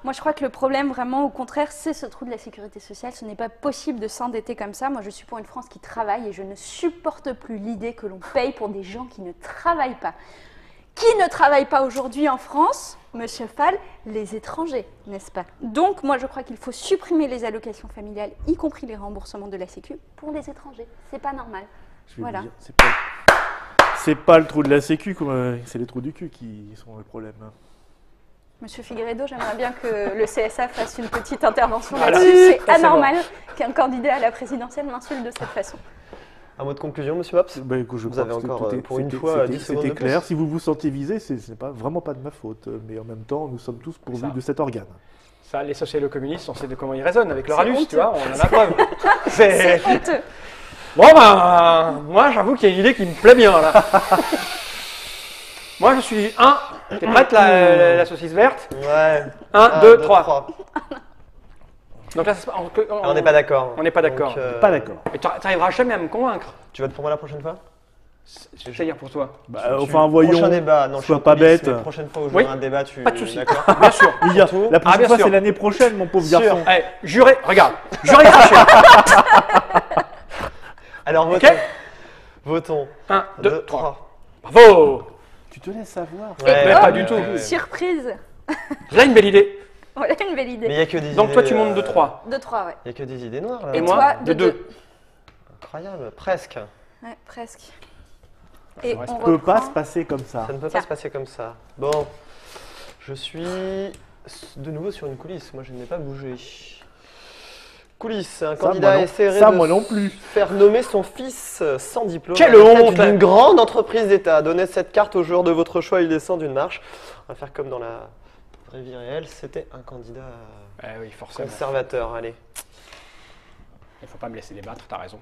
Moi, je crois que le problème, vraiment, au contraire, c'est ce trou de la sécurité sociale. Ce n'est pas possible de s'endetter comme ça. Moi, je suis pour une France qui travaille et je ne supporte plus l'idée que l'on paye pour des gens qui ne travaillent pas. Qui ne travaillent pas aujourd'hui en France, Monsieur Fall? Les étrangers, n'est-ce pas? Donc, moi, je crois qu'il faut supprimer les allocations familiales, y compris les remboursements de la Sécu, pour les étrangers. C'est pas normal. Je vais Voilà. vous dire, c'est pas le trou de la sécu, c'est les trous du cul qui sont le problème. Monsieur Figueredo, j'aimerais bien que le CSA fasse une petite intervention Voilà. là-dessus. C'est Ça, c'est anormal qu'un candidat à la présidentielle m'insulte de cette façon. Un mot de conclusion, monsieur Mops? Bah, écoute, je Vous crois avez que encore, pour une c'était- fois, 10 secondes c'était de clair. plus. Si vous vous sentez visé, ce n'est vraiment pas de ma faute. Mais en même temps, nous sommes tous pourvus Ça. de cet organe. Ça, les socialo-communistes, on sait de comment ils raisonnent avec leur C'est anus, honteux. tu vois, on en a preuve. C'est honteux. Bon, ben, moi, j'avoue qu'il y a une idée qui me plaît bien, là. Moi, je suis T'es prête, la saucisse verte? Ouais. 1, 2, 3. Donc là, On n'est pas d'accord. On n'est pas d'accord. Donc, Pas d'accord. Et tu n'arriveras jamais à me convaincre. Tu votes pour moi la prochaine fois? C'est-à-dire pour toi. Enfin, voyons. Prochain débat. Non, je suis sois en pas coulisses, bête. mais prochaine fois où je Oui. un débat, tu... Pas de souci. D'accord. Bien sûr. Il y a- Tout. la prochaine bien fois, sûr. c'est l'année prochaine, mon pauvre Sûr. garçon. Eh, juré, regarde, juré craché. Alors, Ok. votons. Votons. 1, 2, 2, 3. Bravo. Tu te laisses savoir. Mais pas du tout. Surprise. Là, une belle idée. Voilà une belle Mais il idée. n'y a que des Donc idées, toi, tu montes de 3. De 3, ouais. Il n'y a que des idées noires, là. Et Et moi, toi, de de 2. Incroyable, presque. Ouais, presque. Et reste on Ça ne peut pas reprend. se passer comme ça. Ça ne peut Tiens. pas se passer comme ça. Bon, je suis de nouveau sur une coulisse. Moi, je n'ai pas bougé. Coulisse, un Ça, candidat moi non- essaierait ça, de moi non plus. faire nommer son fils sans diplôme. Quelle à la tête honte. D'une grande entreprise d'État. Donnez cette carte au joueur de votre choix, il descend d'une marche. On va faire comme dans la vraie vie réelle. C'était un candidat Eh oui, forcément. conservateur. Allez. Il ne faut pas me laisser débattre, t'as raison.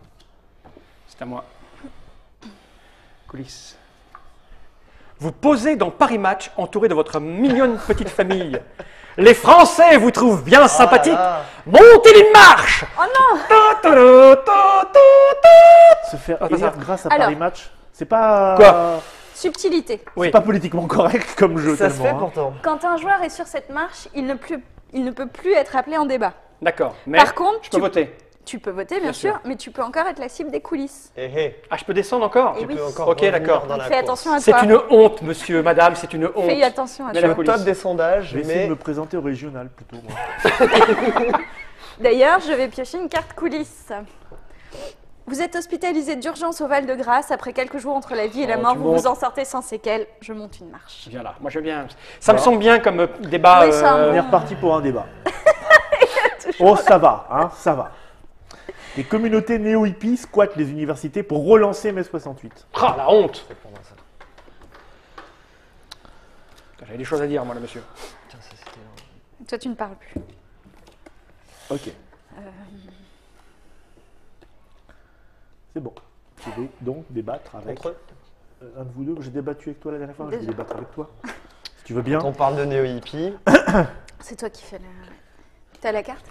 C'est à moi. Coulisses. Vous posez dans Paris Match, entouré de votre mignonne petite famille. Les Français vous trouvent bien sympathique. Ah, Montez une marche. Oh non. Se faire Ah, pas élire ça. grâce à Alors. Paris Match, c'est pas. Quoi Subtilité. C'est Oui. pas politiquement correct comme jeu. ça se tellement, fait hein. pourtant. Quand un joueur est sur cette marche, il ne peut plus être appelé en débat. D'accord. Mais Par contre, je peux voter. tu peux voter, bien Bien sûr, sûr. mais tu peux encore être la cible des coulisses. Eh, eh, Ah, je peux descendre encore Et tu oui. peux encore Ok, revenir d'accord. dans Donc la fais course. attention à C'est toi. une honte, monsieur, madame, c'est une honte. Fais attention à Mais toi. la Au top coulisses. des sondages, Je vais essayer mais de me présenter au régional plutôt. Moi. D'ailleurs, je vais piocher une carte coulisses. Vous êtes hospitalisé d'urgence au Val-de-Grâce. Après quelques jours entre la vie et la Oh, mort, tu vous montes. vous en sortez sans séquelles. Je monte une marche. Viens là, moi je viens. Ça me semble bien comme débat. Oui, ça, On est reparti pour un débat. Oh, ça va, hein, ça va. Les communautés néo-hippies squattent les universités pour relancer mai 68. Ah, la honte. C'est pour moi, ça. J'avais des choses à dire, moi, là, monsieur. Tiens, ça, c'était- Toi, tu ne parles plus. Ok. C'est bon. Je vais donc débattre avec Contre eux. un de vous deux. J'ai débattu avec toi la dernière fois. Je vais Déjà. débattre avec toi. Si tu veux bien. Quand on parle de néo-hippie. C'est toi qui fais la... T'as la carte?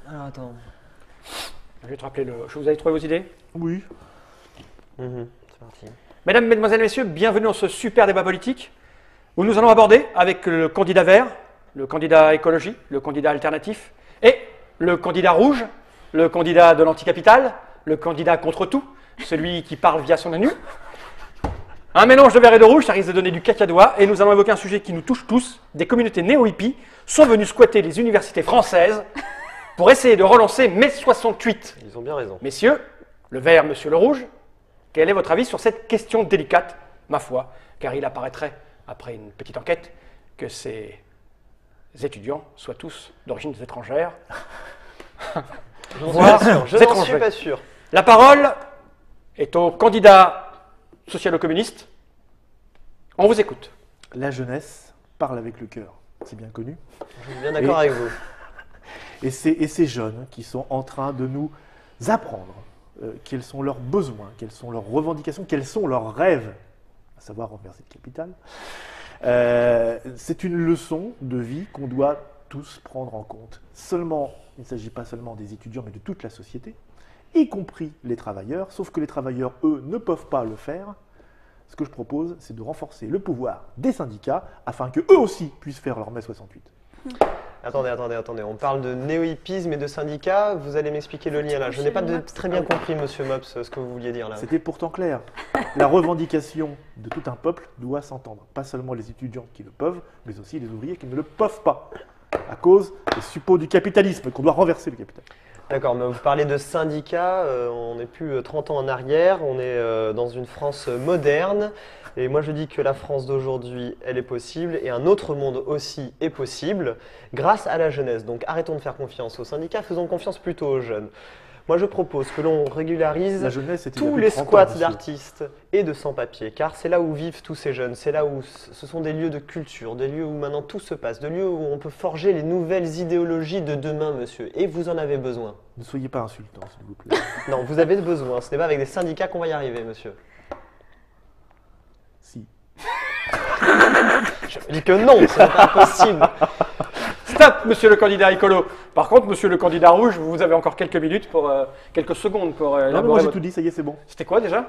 Alors attends. Je vais te rappeler le. Vous avez trouvé vos idées? Oui. C'est parti. Mesdames, Mesdemoiselles, Messieurs, bienvenue dans ce super débat politique où nous allons aborder avec le candidat vert, le candidat écologie, le candidat alternatif et le candidat rouge, le candidat de l'anticapital, le candidat contre tout, celui qui parle via son anus. Un mélange de vert et de rouge, ça risque de donner du cacadois et nous allons évoquer un sujet qui nous touche tous. Des communautés néo-hippies sont venues squatter les universités françaises pour essayer de relancer mai 68. Ils ont bien raison. Messieurs, le vert, monsieur le rouge, quel est votre avis sur cette question délicate, ma foi, car il apparaîtrait, après une petite enquête, que ces étudiants soient tous d'origine étrangère. Je n'en suis Voilà. pas sûr. Je C'est n'en étrange. suis pas sûr. La parole est au candidat socialo-communiste. On vous écoute. La jeunesse parle avec le cœur. C'est bien connu. Je suis bien d'accord Et- avec vous. Et ces jeunes qui sont en train de nous apprendre quels sont leurs besoins, quelles sont leurs revendications, quels sont leurs rêves, à savoir renverser le capital. C'est une leçon de vie qu'on doit tous prendre en compte. Seulement, il ne s'agit pas seulement des étudiants, mais de toute la société, y compris les travailleurs, sauf que les travailleurs, eux, ne peuvent pas le faire. Ce que je propose, c'est de renforcer le pouvoir des syndicats afin qu'eux aussi puissent faire leur mai 68. Attendez, on parle de néo-hippisme et de syndicats, vous allez m'expliquer le lien là. Je n'ai pas très bien compris, monsieur Mops, ce que vous vouliez dire là. C'était pourtant clair. La revendication de tout un peuple doit s'entendre. Pas seulement les étudiants qui le peuvent, mais aussi les ouvriers qui ne le peuvent pas. À cause des suppôts du capitalisme, qu'on doit renverser le capital. D'accord, mais vous parlez de syndicats, on n'est plus 30 ans en arrière, on est dans une France moderne. Et moi je dis que la France d'aujourd'hui, elle est possible et un autre monde aussi est possible grâce à la jeunesse. Donc arrêtons de faire confiance aux syndicats, faisons confiance plutôt aux jeunes. Moi je propose que l'on régularise La jeunesse, c'était il y a tous plus les de 30 ans, squats monsieur. d'artistes et de sans-papiers, car c'est là où vivent tous ces jeunes, c'est là où ce sont des lieux de culture, des lieux où maintenant tout se passe, des lieux où on peut forger les nouvelles idéologies de demain, monsieur, et vous en avez besoin. Ne soyez pas insultants, s'il vous plaît. Non, vous avez besoin, ce n'est pas avec des syndicats qu'on va y arriver, monsieur. Si. Je me dis que non, ce n'est pas possible. Stop, monsieur le candidat écolo. Par contre, monsieur le candidat rouge, vous avez encore quelques minutes pour quelques secondes pour Non, mais moi élaborer j'ai votre- tout dit, ça y est, c'est bon. C'était quoi déjà?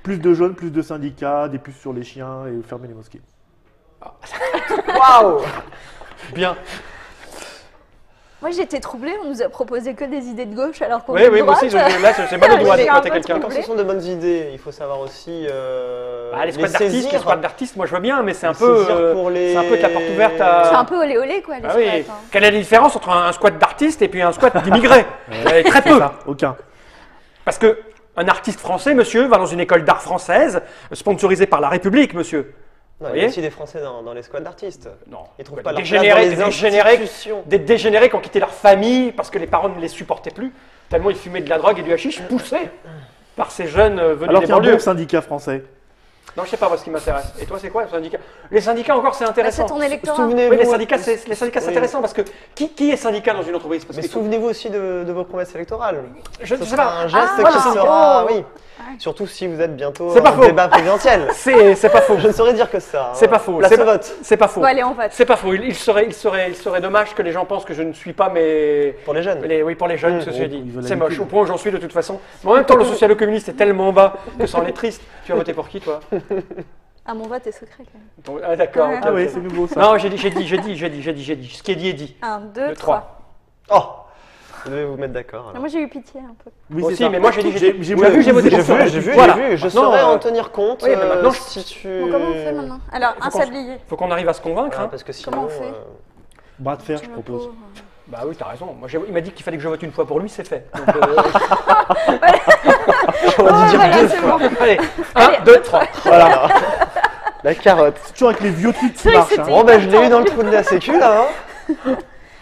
Plus de jeunes, plus de syndicats, des puces sur les chiens et fermer les mosquées. Waouh! Bien. Moi j'étais troublée, on nous a proposé que des idées de gauche alors qu'on Oui, est de oui, moi droite. aussi, là, j'ai mal au doigt Je de suis un pointer peu quelqu'un. Quand ce sont de bonnes idées, il faut savoir aussi Les squats d'artistes, les saisir. squats d'artistes, moi je vois bien, mais c'est un Les peu, saisir pour les- c'est un peu de la porte ouverte C'est à. un peu olé olé quoi les Ah oui. squats, hein. Quelle est la différence entre un squat d'artiste et puis un squat d'immigré? Très peu. Ça, aucun. Parce que un artiste français, monsieur, va dans une école d'art française, sponsorisée par la République, monsieur. Non, il y voyez a aussi des Français dans les squats d'artistes. Non. Ils trouvent Des pas leur place dégénérés, dans les des dégénérés, institutions. des dégénérés qui ont quitté leur famille parce que les parents ne les supportaient plus, tellement ils fumaient de la drogue et du hashish, poussés par ces jeunes venus Alors des qu'il y a un banlieues. bon syndicat français. Non, je sais pas moi ce qui m'intéresse. Et toi, c'est quoi le syndicat? Les syndicats encore, c'est Bah, intéressant. c'est ton électorat. Souvenez-vous. Oui, les syndicats, c'est Oui. intéressant parce que qui est syndicat dans une entreprise? Parce Mais qu'il faut- souvenez-vous aussi de vos promesses électorales. je Ce ne sais sera pas. un geste Ah, qui c'est sera, oh. oui. Surtout si vous êtes bientôt C'est pas en faux. débat présidentiel. C'est pas faux. Je ne saurais dire que ça. C'est pas faux. Place C'est au pas- vote. C'est pas faux. Bon allez on vote. C'est pas faux. Il serait dommage que les gens pensent que je ne suis pas mes. Pour les jeunes. Oui, pour les jeunes, ceci Oh, dit. ils veulent C'est l'habitude. moche. Au point où j'en suis de toute façon. Mais en même temps, le socialo-communiste est tellement bas que ça en est triste. Tu vas voter pour qui, toi? Ah mon vote est secret quand même. Ah, d'accord. Ouais. ok, Ah ok. oui, c'est nouveau ça. Non, j'ai dit. Ce qui est dit est dit. 1, 2, Le 3. Oh! Vous devez vous mettre d'accord. alors. Moi j'ai eu pitié un peu. Oui, Aussi, c'est ça. mais moi j'ai dit. J'ai Vous l'avez vu, j'ai voté j'ai pour ça. vu, Voilà. Je Maintenant, saurais en tenir compte oui, mais maintenant, je- si tu... Bon, comment on fait maintenant? Alors un Faut qu'on- sablier. Faut qu'on arrive à se convaincre. Voilà, Hein. parce que sinon... Comment on fait Bras de fer, je Tu me propose. pauvre. Bah oui, t'as raison. Moi, il m'a dit qu'il fallait que je vote une fois pour lui, c'est fait. Donc, J'aurais dû dire Voilà, deux c'est fois. bon. allez, Allez, 1, 2, 3. Voilà. La carotte. C'est toujours avec les vieux tweets qui C'est vrai que marchent. c'était- hein. Bon, ben je l'ai eu dans le trou de la sécu, là. Hein.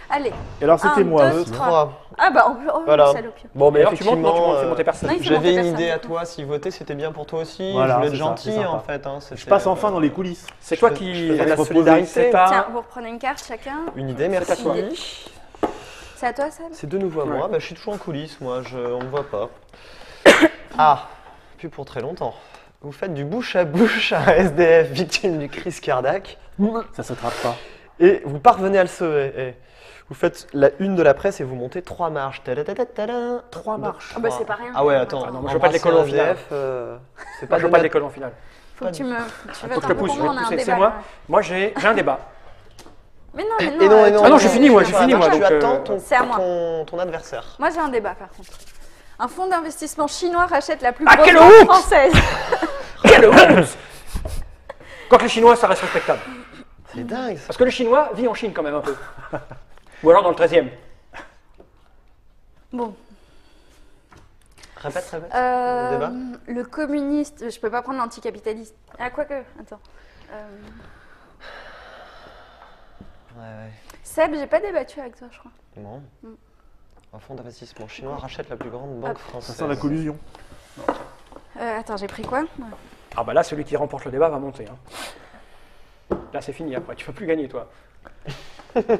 Allez. Et alors c'était 1, moi 2, aussi. 3. Ah bah oh, Voilà. salopio. Bon, mais D'ailleurs, tu montes, non, tu effectivement, montes, fais monter personne. Non, il faut j'avais monter une personne. idée à toi, si voter c'était bien pour toi aussi. Voilà, je voulais être c'est ça, c'est gentil sympa. en fait. Hein, Je passe enfin dans les coulisses. C'est toi Je qui. faisais de la proposer. solidarité. C'est ta- Tiens, vous reprenez une carte chacun. Une idée, merci. à toi. C'est à toi Sam? C'est de nouveau à moi. Ouais. Bah, je suis toujours en coulisses, moi, on me voit pas. Ah, plus pour très longtemps. Vous faites du bouche à bouche à un SDF victime du crise cardiaque Ça se trappe pas. et vous parvenez à le sauver. Et vous faites la une de la presse et vous montez 3 marches. 3 marches. Ah bah c'est pas rien. Ah ouais, attends. Ah non, moi, je veux pas de l'école en embrasser un finale. SDF, c'est Moi, pas je veux de pas notre- d'école en finale. Faut que tu me. Tu Faut vas que je te pousse, je vais on te a un pousser. débat. C'est moi. là. Moi, j'ai un débat. Mais non, mais non. Et non, et non. Ah non, j'ai fini, moi, j'ai Sur la fini, moi, marche, donc, Tu attends ton, c'est à moi. ton adversaire. Moi j'ai un débat par contre. Un fonds d'investissement chinois rachète la plus Ah, grosse quelle banque honte française. Quelle honte! Quoique les Chinois, ça reste respectable. C'est dingue. Ça. Parce que le Chinois vit en Chine quand même un peu. Ou alors dans le 13e. Bon. Répète. Le débat. Le communiste, je peux pas prendre l'anticapitaliste. Ah quoique, attends. Ouais. Seb, j'ai pas débattu avec toi, je crois. Bon. Un fonds d'investissement chinois rachète la plus grande banque Ça française. sent la collusion. Attends, j'ai pris quoi? Ah bah là, celui qui remporte le débat va monter. Hein. Là, c'est fini après. Tu peux plus gagner, toi.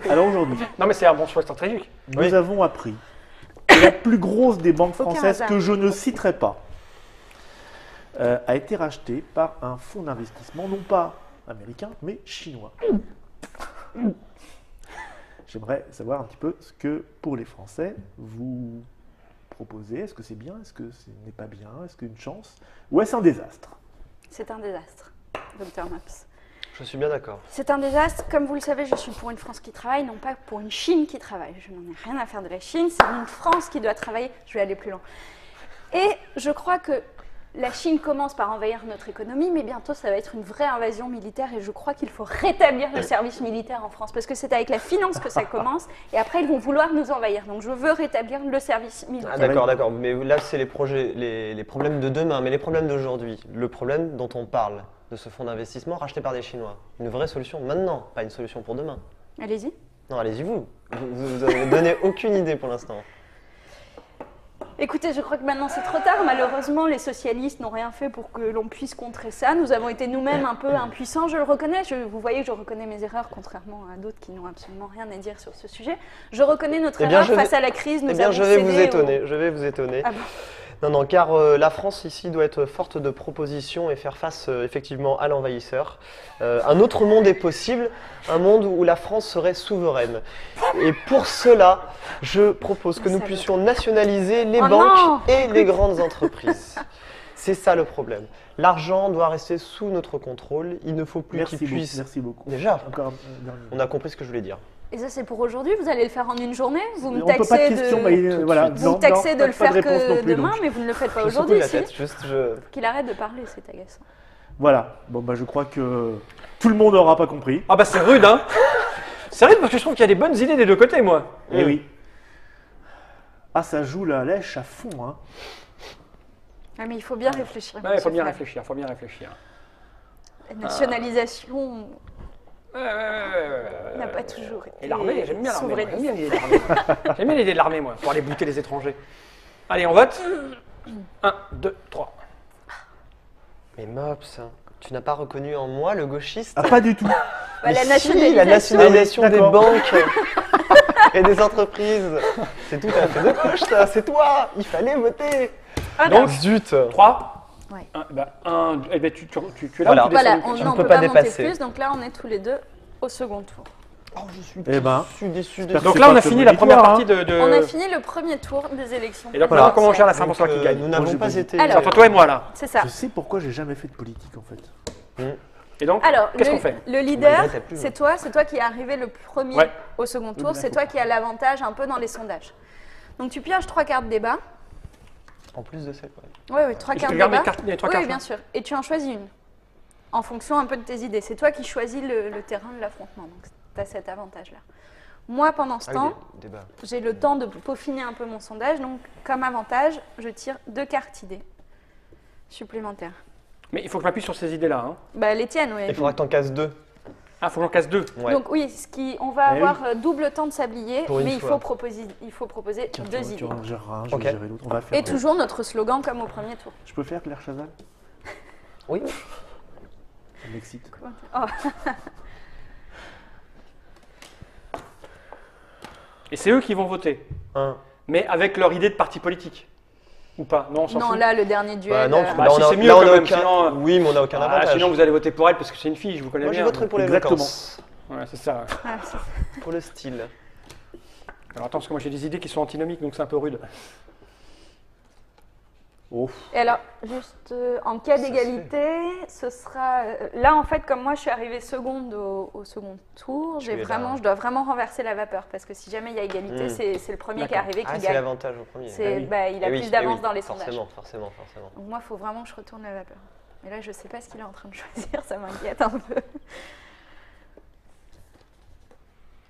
Alors aujourd'hui, Non, mais c'est un bon choix stratégique. nous avons appris que la plus grosse des banques Aucun françaises, hasard. que je ne citerai pas, a été rachetée par un fonds d'investissement, non pas américain, mais chinois. J'aimerais savoir un petit peu ce que, pour les Français, vous proposez. Est-ce que c'est bien? Est-ce que ce n'est pas bien? Est-ce qu'une chance? Ou est-ce un désastre? C'est un désastre, Dr Maps. Je suis bien d'accord. C'est un désastre. Comme vous le savez, je suis pour une France qui travaille, non pas pour une Chine qui travaille. Je n'en ai rien à faire de la Chine, c'est une France qui doit travailler. Je vais aller plus loin. Et je crois que la Chine commence par envahir notre économie, mais bientôt ça va être une vraie invasion militaire et je crois qu'il faut rétablir le service militaire en France parce que c'est avec la finance que ça commence et après ils vont vouloir nous envahir. Donc je veux rétablir le service militaire. Ah, d'accord. Mais là, c'est les projets, les problèmes de demain, mais les problèmes d'aujourd'hui. Le problème dont on parle, de ce fonds d'investissement racheté par des Chinois. Une vraie solution maintenant, pas une solution pour demain. Allez-y. Non, allez-y vous. Vous n'avez donné aucune idée pour l'instant. Écoutez, je crois que maintenant c'est trop tard. Malheureusement, les socialistes n'ont rien fait pour que l'on puisse contrer ça. Nous avons été nous-mêmes un peu impuissants, je le reconnais. Vous voyez que je reconnais mes erreurs, contrairement à d'autres qui n'ont absolument rien à dire sur ce sujet. Je reconnais notre erreur face à la crise. Nous avons je vais cédé vous étonner. Je vais vous étonner. Ah bon. Non, car la France ici doit être forte de propositions et faire face effectivement à l'envahisseur. Un autre monde est possible, un monde où la France serait souveraine. Et pour cela, je propose que nous puissions nationaliser les banques et les grandes entreprises. C'est ça le problème. L'argent doit rester sous notre contrôle. Il ne faut plus qu'il puisse... Merci beaucoup. Déjà, Encore on a compris ce que je voulais dire. Et ça, c'est pour aujourd'hui. Vous allez le faire en une journée. Vous me On peut pas taxez de questions, mais voilà. vous me taxez de le faire que plus, demain, donc. mais vous ne le faites pas Je secoue aujourd'hui. la Si. tête, juste Qu'il arrête de parler, c'est agaçant. Voilà. Bon, bah, je crois que tout le monde n'aura pas compris. Ah bah c'est rude, hein. C'est rude parce que je trouve qu'il y a des bonnes idées des deux côtés, moi. Eh oui. Ah, ça joue la lèche à fond, hein. Ah, mais il faut bien réfléchir. Ouais, il faut bien Monsieur réfléchir, faut bien réfléchir. Flav. La nationalisation Ouais. n'a pas toujours été Et l'armée, j'aime bien l'armée. souverainiste. J'aime bien l'idée de l'armée. J'aime bien l'idée de l'armée, moi, pour aller bouter les étrangers. Allez, on vote. 1, 2, 3. Mais Mops, tu n'as pas reconnu en moi le gauchiste? Ah, pas du tout. Bah, la Mais si, la nationalisation des D'accord. banques et des entreprises. C'est tout à fait de gauche, ça. C'est toi. Il fallait voter. Ah, Donc, Zut. 3. Ouais. Eh ben, tu es là Voilà. ou tu descends Voilà, du on coup ne peux peut pas pas monter dépasser. plus, donc là on est tous les deux au second tour. Oh, je suis Eh ben, déçu. j'espère Donc là, on a C'est fini pas la première victoire, partie de... On a fini le premier tour des élections. Et donc Voilà. maintenant, comment on gère la fin pour Donc, toi qui gagne nous n'avons j'ai pas pas été. Alors- C'est entre toi et moi, là. C'est ça. Je sais pourquoi j'ai jamais fait de politique, en fait. Et donc, Alors, qu'est-ce qu'on fait? le leader, Malgré ta plume. c'est toi qui est arrivé le premier Ouais. au second tour, Oui, c'est d'accord. toi qui as l'avantage un peu dans les sondages. Donc tu pioches 3 cartes débat. En plus de ça, quoi. Oui, 3 Et tu cartes regardes débat. les trois Oui, cartes, bien là sûr. Et tu en choisis une, en fonction un peu de tes idées. C'est toi qui choisis le terrain de l'affrontement, donc tu as cet avantage-là. Moi, pendant ce temps, débat. j'ai le temps de peaufiner un peu mon sondage, donc comme avantage, je tire 2 cartes idées supplémentaires. Mais il faut que je m'appuie sur ces idées-là. Hein. Bah, les tiennes, oui. Il faudra que t'en casses 2. Ah, il faut que j'en casse 2. Ouais. Donc oui, on va Eh avoir double temps de sablier, Pour une mais il fois. faut proposer Tiens, 2 tu idées. en géreras un, je Ok. vais gérer l'autre. On va faire. Et toujours notre slogan comme au premier tour. Je peux faire Claire Chazal? Oui. Ça m'excite. Oh. Et c'est eux qui vont voter. Mais avec leur idée de parti politique. Ou pas? Non, on s'en Non, fout. là, le dernier duel. Bah non, Bah, là, si, on a- c'est mieux là, on quand a même, aucun- sinon, Oui, mais on n'a aucun avantage. Sinon, vous allez voter pour elle parce que c'est une fille, je vous connais Moi, bien. je voterai pour les Exactement. vacances. Ouais, c'est ça. Ah, c'est- Pour le style. Alors attends, parce que moi j'ai des idées qui sont antinomiques, donc c'est un peu rude. Oh. Et alors, juste en cas d'égalité, ce sera... là, en fait, comme moi, je suis arrivée seconde au second tour, Tu es là. je dois vraiment renverser la vapeur. Parce que si jamais il y a égalité, c'est le premier qui est arrivé qui Ah, c'est gagne. l'avantage au premier. C'est- oui. bah, il a Eh oui, plus eh d'avance oui, dans les sondages. Forcément. Donc moi, il faut vraiment que je retourne la vapeur. Mais là, je ne sais pas ce qu'il est en train de choisir, ça m'inquiète un peu.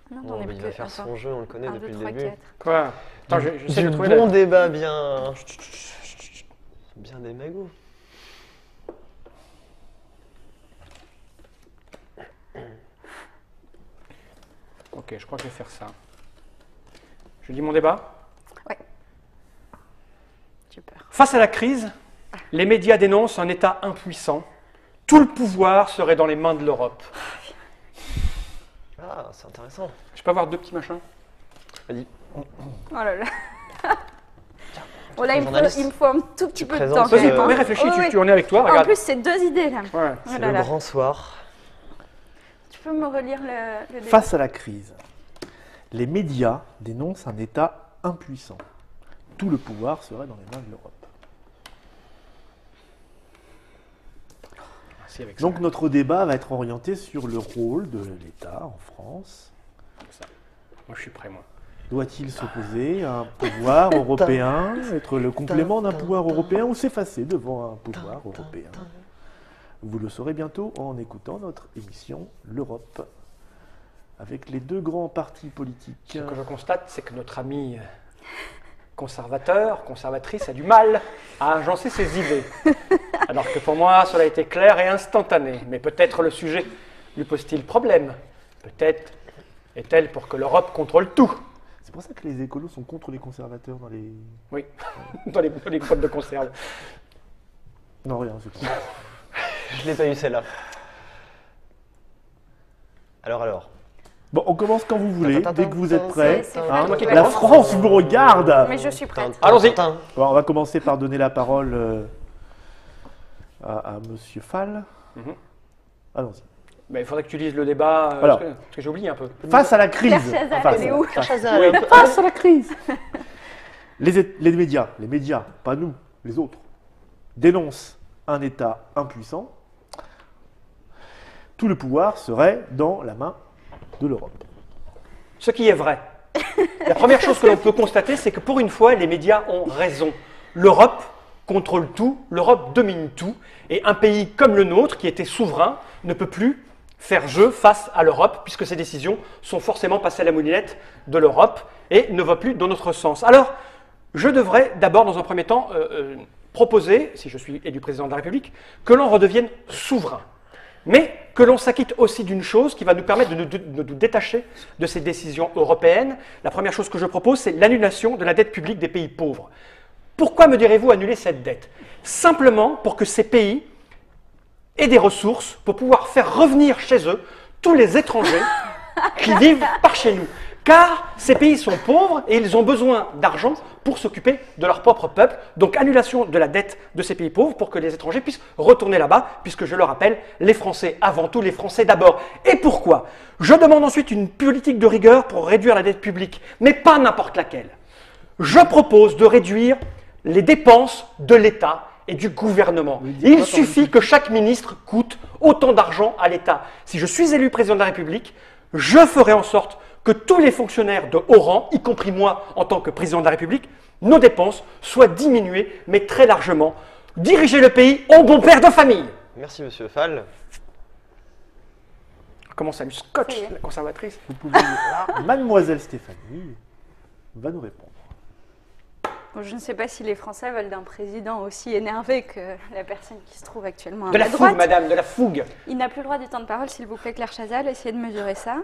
Non, Bon, j'en ai bah, il plus. va faire Attends. son jeu, on le connaît 1, 2, depuis 3, le début. 4. Quoi? Attends, j'essaie de Du trouver bon la... débat bien... Bien des magouts. Ok, je crois que je vais faire ça. Je dis mon débat. J'ai peur. Face à la crise, les médias dénoncent un État impuissant. Tout le pouvoir serait dans les mains de l'Europe. Ah, c'est intéressant. Je peux avoir 2 petits machins? Vas-y. Oh là là. Bon, là, Journaliste. il me faut un tout petit Tu peu de présentes, temps. quand Vas-y, même, hein. mais réfléchis, Oh, oui. tu en es avec toi, En regarde. plus, c'est 2 idées là. Ouais. Oh C'est là le là. grand soir. Tu peux me relire le débat? Face à la crise, les médias dénoncent un État impuissant. Tout le pouvoir serait dans les mains de l'Europe. Merci avec ça. Donc notre débat va être orienté sur le rôle de l'État en France. Moi, je suis prêt, moi. Doit-il s'opposer à un pouvoir européen, être le complément d'un pouvoir européen ou s'effacer devant un pouvoir européen? Vous le saurez bientôt en écoutant notre émission L'Europe, avec les deux grands partis politiques. Ce que je constate, c'est que notre ami conservatrice, a du mal à agencer ses idées. Alors que pour moi, cela a été clair et instantané. Mais peut-être le sujet lui pose-t-il problème. Peut-être est-elle pour que l'Europe contrôle tout. C'est pour ça que les écolos sont contre les conservateurs dans les... Oui, dans les boîtes de conserve. Non, rien, c'est tout. Je l'ai pas eu celle-là. Alors. Bon, on commence quand vous voulez, dès que vous êtes prêts. C'est hein. moi qui La commence. France vous regarde. Mais je suis prête. Allons-y. Bon, on va commencer par donner la parole à Monsieur Fall. Mhm. Allons-y. Mais il faudrait que tu lises le débat, Alors. parce que j'ai oublié un peu. Face à la crise. Claire Chazal, elle est où? Face à la crise. Les médias, pas nous, les autres, dénoncent un État impuissant. Tout le pouvoir serait dans la main de l'Europe. Ce qui est vrai. La première chose que l'on peut constater, c'est que pour une fois, les médias ont raison. L'Europe contrôle tout, l'Europe domine tout, et un pays comme le nôtre, qui était souverain, ne peut plus faire jeu face à l'Europe, puisque ses décisions sont forcément passées à la moulinette de l'Europe et ne vont plus dans notre sens. Alors, je devrais d'abord, dans un premier temps, proposer, si je suis élu président de la République, que l'on redevienne souverain. Mais que l'on s'acquitte aussi d'une chose qui va nous permettre de nous détacher de ces décisions européennes. La première chose que je propose, c'est l'annulation de la dette publique des pays pauvres. Pourquoi me direz-vous annuler cette dette? Simplement pour que ces pays aient des ressources pour pouvoir faire revenir chez eux tous les étrangers qui vivent par chez nous. Car ces pays sont pauvres et ils ont besoin d'argent pour s'occuper de leur propre peuple. Donc annulation de la dette de ces pays pauvres pour que les étrangers puissent retourner là-bas, puisque je le rappelle, les Français avant tout, les Français d'abord. Et pourquoi? Je demande ensuite une politique de rigueur pour réduire la dette publique, mais pas n'importe laquelle. Je propose de réduire les dépenses de l'État et du gouvernement. Il suffit que chaque ministre coûte autant d'argent à l'État. Si je suis élu président de la République, je ferai en sorte que tous les fonctionnaires de haut rang, y compris moi en tant que président de la République, nos dépenses soient diminuées, mais très largement. Diriger le pays en bon père de famille. Merci, monsieur Fall. Comment ça lui scotche, Ça y est. la conservatrice? Vous pouvez... Mademoiselle Stéphanie va nous répondre. Bon, je ne sais pas si les Français veulent d'un président aussi énervé que la personne qui se trouve actuellement à De la ma fougue, droite. madame, de la fougue. Il n'a plus le droit du temps de parole, s'il vous plaît, Claire Chazal. Essayez de mesurer ça.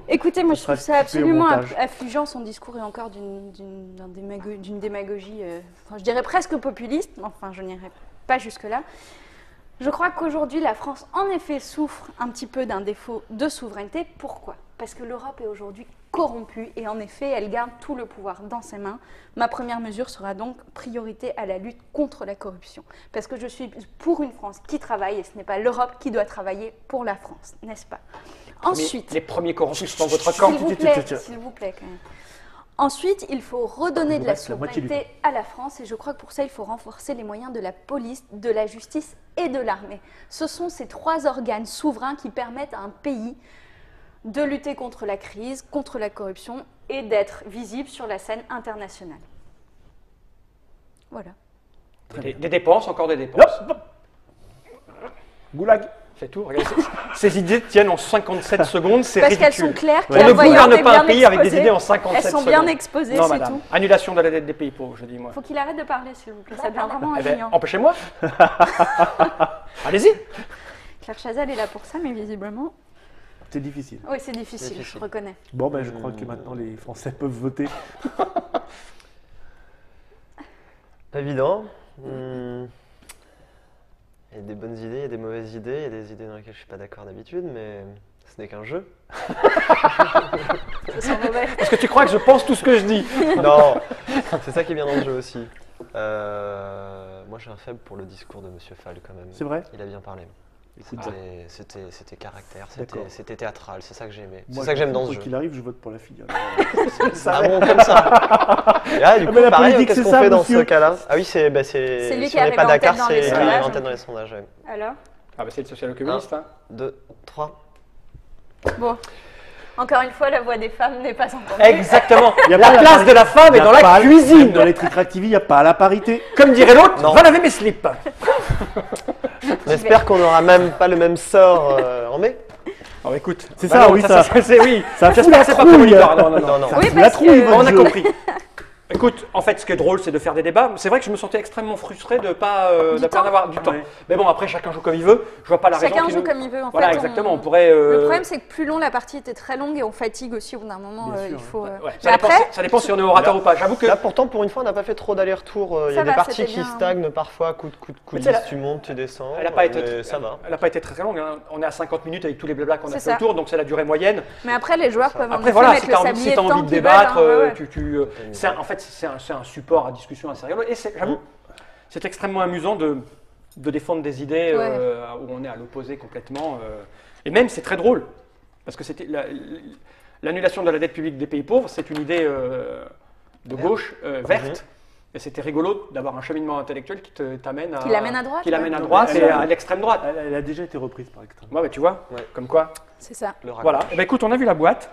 Écoutez, moi je sera trouve ça coupé au absolument montage. affligeant, son discours est encore d'une démagogie, enfin, je dirais presque populiste, mais enfin je n'irai pas jusque-là. Je crois qu'aujourd'hui la France en effet souffre un petit peu d'un défaut de souveraineté. Pourquoi? Parce que l'Europe est aujourd'hui corrompue et en effet elle garde tout le pouvoir dans ses mains. Ma première mesure sera donc priorité à la lutte contre la corruption. Parce que je suis pour une France qui travaille et ce n'est pas l'Europe qui doit travailler pour la France, n'est-ce pas? Ensuite, Les premiers corrompus sont dans votre camp. s'il vous plaît, quand même. Ensuite, il faut redonner Il de la reste la moitié du souveraineté à la France et je crois que pour ça, il faut renforcer les moyens de la police, de la justice et de l'armée. Ce sont ces trois organes souverains qui permettent à un pays de lutter contre la crise, contre la corruption et d'être visible sur la scène internationale. Voilà. Des dépenses, encore des dépenses. Hop, hop. Goulag. C'est tout. Regardez, ces idées tiennent en 57 secondes, c'est Parce ridicule. qu'elles sont claires, On ne clairvoyantes gouverne et pas un bien pays avec des exposées. idées en 57 Elles sont secondes. bien exposées, Non, c'est madame. tout. Annulation de la dette des pays pauvres, je dis moi. Il faut qu'il arrête de parler, s'il vous plaît. Ça devient vraiment Eh ben, ingéniant. empêchez-moi. Allez-y. Claire Chazal est là pour ça, mais visiblement... C'est difficile. Oui, c'est difficile, Difficile. je reconnais. Bon, ben, je crois que maintenant les Français peuvent voter. Pas évident. Il y a des bonnes idées, il y a des mauvaises idées, il y a des idées dans lesquelles je suis pas d'accord d'habitude, mais ce n'est qu'un jeu. Ça sent mauvais. Est-ce que tu crois que je pense tout ce que je dis? Non, c'est ça qui est bien dans le jeu aussi. Moi j'ai un faible pour le discours de monsieur Fall quand même. C'est vrai? Il a bien parlé. C'était caractère, D'accord. c'était théâtral, c'est ça que j'aimais. C'est Moi, ça que j'aime dans ce quoi jeu. qu'il arrive, je vote pour la fille. Ah bon, comme ça. Et là, du coup, mais la pareil, politique, qu'est-ce c'est qu'on ça, fait dans monsieur. ce cas-là? Ah oui, c'est lui si qui on n'est arrive pas en tête d'accord, dans c'est les lui qui arrive en sondages. tête dans les sondages. Ouais. Alors Ah bah c'est le social-communiste. Hein. 2, 3. bon. Encore une fois, la voix des femmes n'est pas entendue. Exactement. Y a La pas la place parité. de la femme est Y a dans la pas- cuisine. Dans les Tricrac TV, il n'y a pas la parité. Comme dirait l'autre, Non. va laver mes slips. J'espère qu'on n'aura même pas le même sort en mai. Alors écoute, C'est bah ça, non, oui, ça. c'est oui. Ça fout J'espère la que c'est pas trouille. prémonitoire. Non, non, non. Non, non. Ça Oui, fout la parce trouille, que- votre On a jeu. compris. Écoute, en fait, ce qui est drôle, c'est de faire des débats. C'est vrai que je me sentais extrêmement frustré de ne pas, temps. avoir du temps. Ouais. Mais bon, après, chacun joue comme il veut. Je vois pas la raison. Chacun qu'il joue nous- comme il veut. En Voilà, fait, exactement. On pourrait. Le problème, c'est que plus long la partie était très longue et on fatigue aussi au bout d'un moment. Bien sûr, Il ouais. faut. Ouais, Mais ça, dépend, après, ça dépend si on est orateur ou pas. J'avoue que. Là, pourtant, pour une fois, on n'a pas fait trop d'allers-retours. Il y Ça a des va, parties c'était qui bien. stagnent parfois, coup de Mais 10, tu sais, tu montes, tu descends. Elle n'a pas, mais ça va. elle a pas été très longue. Hein. On est à 50 minutes avec tous les blablas qu'on a C'est fait ça. autour, donc c'est la durée moyenne. mais après, les joueurs peuvent en Après, effet voilà, mettre si le tu as sablier envie, temps de qu'ils débattre, veulent, hein, ouais, en fait, c'est un support à discussion assez rigolo. Et j'avoue, c'est extrêmement amusant de défendre des idées Ouais. où on est à l'opposé complètement. Et même, c'est très drôle. Parce que c'était l'annulation de la dette publique des pays pauvres, c'est une idée de gauche, verte. Et c'était rigolo d'avoir un cheminement intellectuel qui t'amène à, Qui l'amène à droite, qui l'amène à ouais. droite et Elle- à l'extrême droite. Elle a déjà été reprise par Extrême. Ouais, bah, tu vois, Ouais. comme quoi. C'est ça. Le Voilà. raccroche. Eh ben, écoute, on a vu la boîte.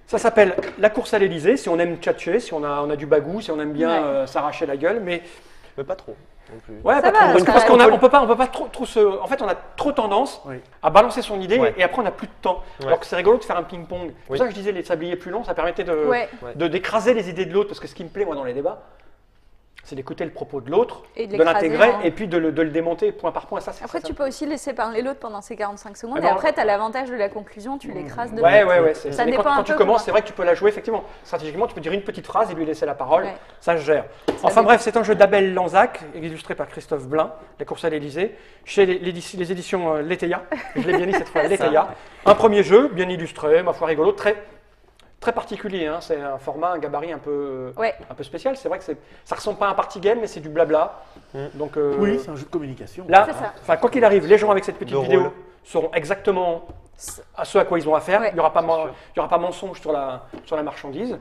Ça s'appelle la course à l'Elysée. Si on aime tchatcher, si on a du bagou, si on aime bien Ouais. s'arracher la gueule, mais Mais pas trop non plus. ouais, Ça pas va, trop. ça Parce va. qu'on on peut pas trop se. En fait, on a trop tendance Oui. à balancer son idée Ouais. et après on n'a plus de temps. Ouais. Alors que c'est rigolo de faire un ping-pong. C'est pour Oui. ça que je disais les sabliers plus longs, ça permettait Ouais. d'écraser les idées de l'autre. Parce que ce qui me plaît moi dans les débats, c'est d'écouter le propos de l'autre, Et de de l'écraser, l'intégrer hein. et puis de le démonter point par point. Ça, c'est Après, ça. tu peux aussi laisser parler l'autre pendant ces 45 secondes Ah et ben, après, tu as l'avantage de la conclusion, tu l'écrases de Ouais, l'autre. ouais, ouais. Ça Mais dépend quand un tu peu commences, comment- c'est vrai que tu peux la jouer effectivement. Stratégiquement, tu peux dire une petite phrase et lui laisser la parole. Ouais. Ça se gère. Enfin dépend. bref, c'est un jeu d'Abel Lanzac, illustré par Christophe Blain, La course à l'Elysée, chez les éditions Leteia. Je l'ai bien dit cette fois, Leteia. Un premier jeu, bien illustré, ma foi rigolo, très particulier. Hein. C'est un format, un gabarit un peu spécial. C'est vrai que ça ressemble pas à un party game, mais c'est du blabla. Donc, Oui, c'est un jeu de communication. là, C'est ça. enfin, quoi qu'il arrive, les gens avec cette petite De vidéo rôle. sauront exactement à ce à quoi ils ont affaire. Ouais. Il n'y aura pas, sûr. il y aura pas mensonge sur la marchandise.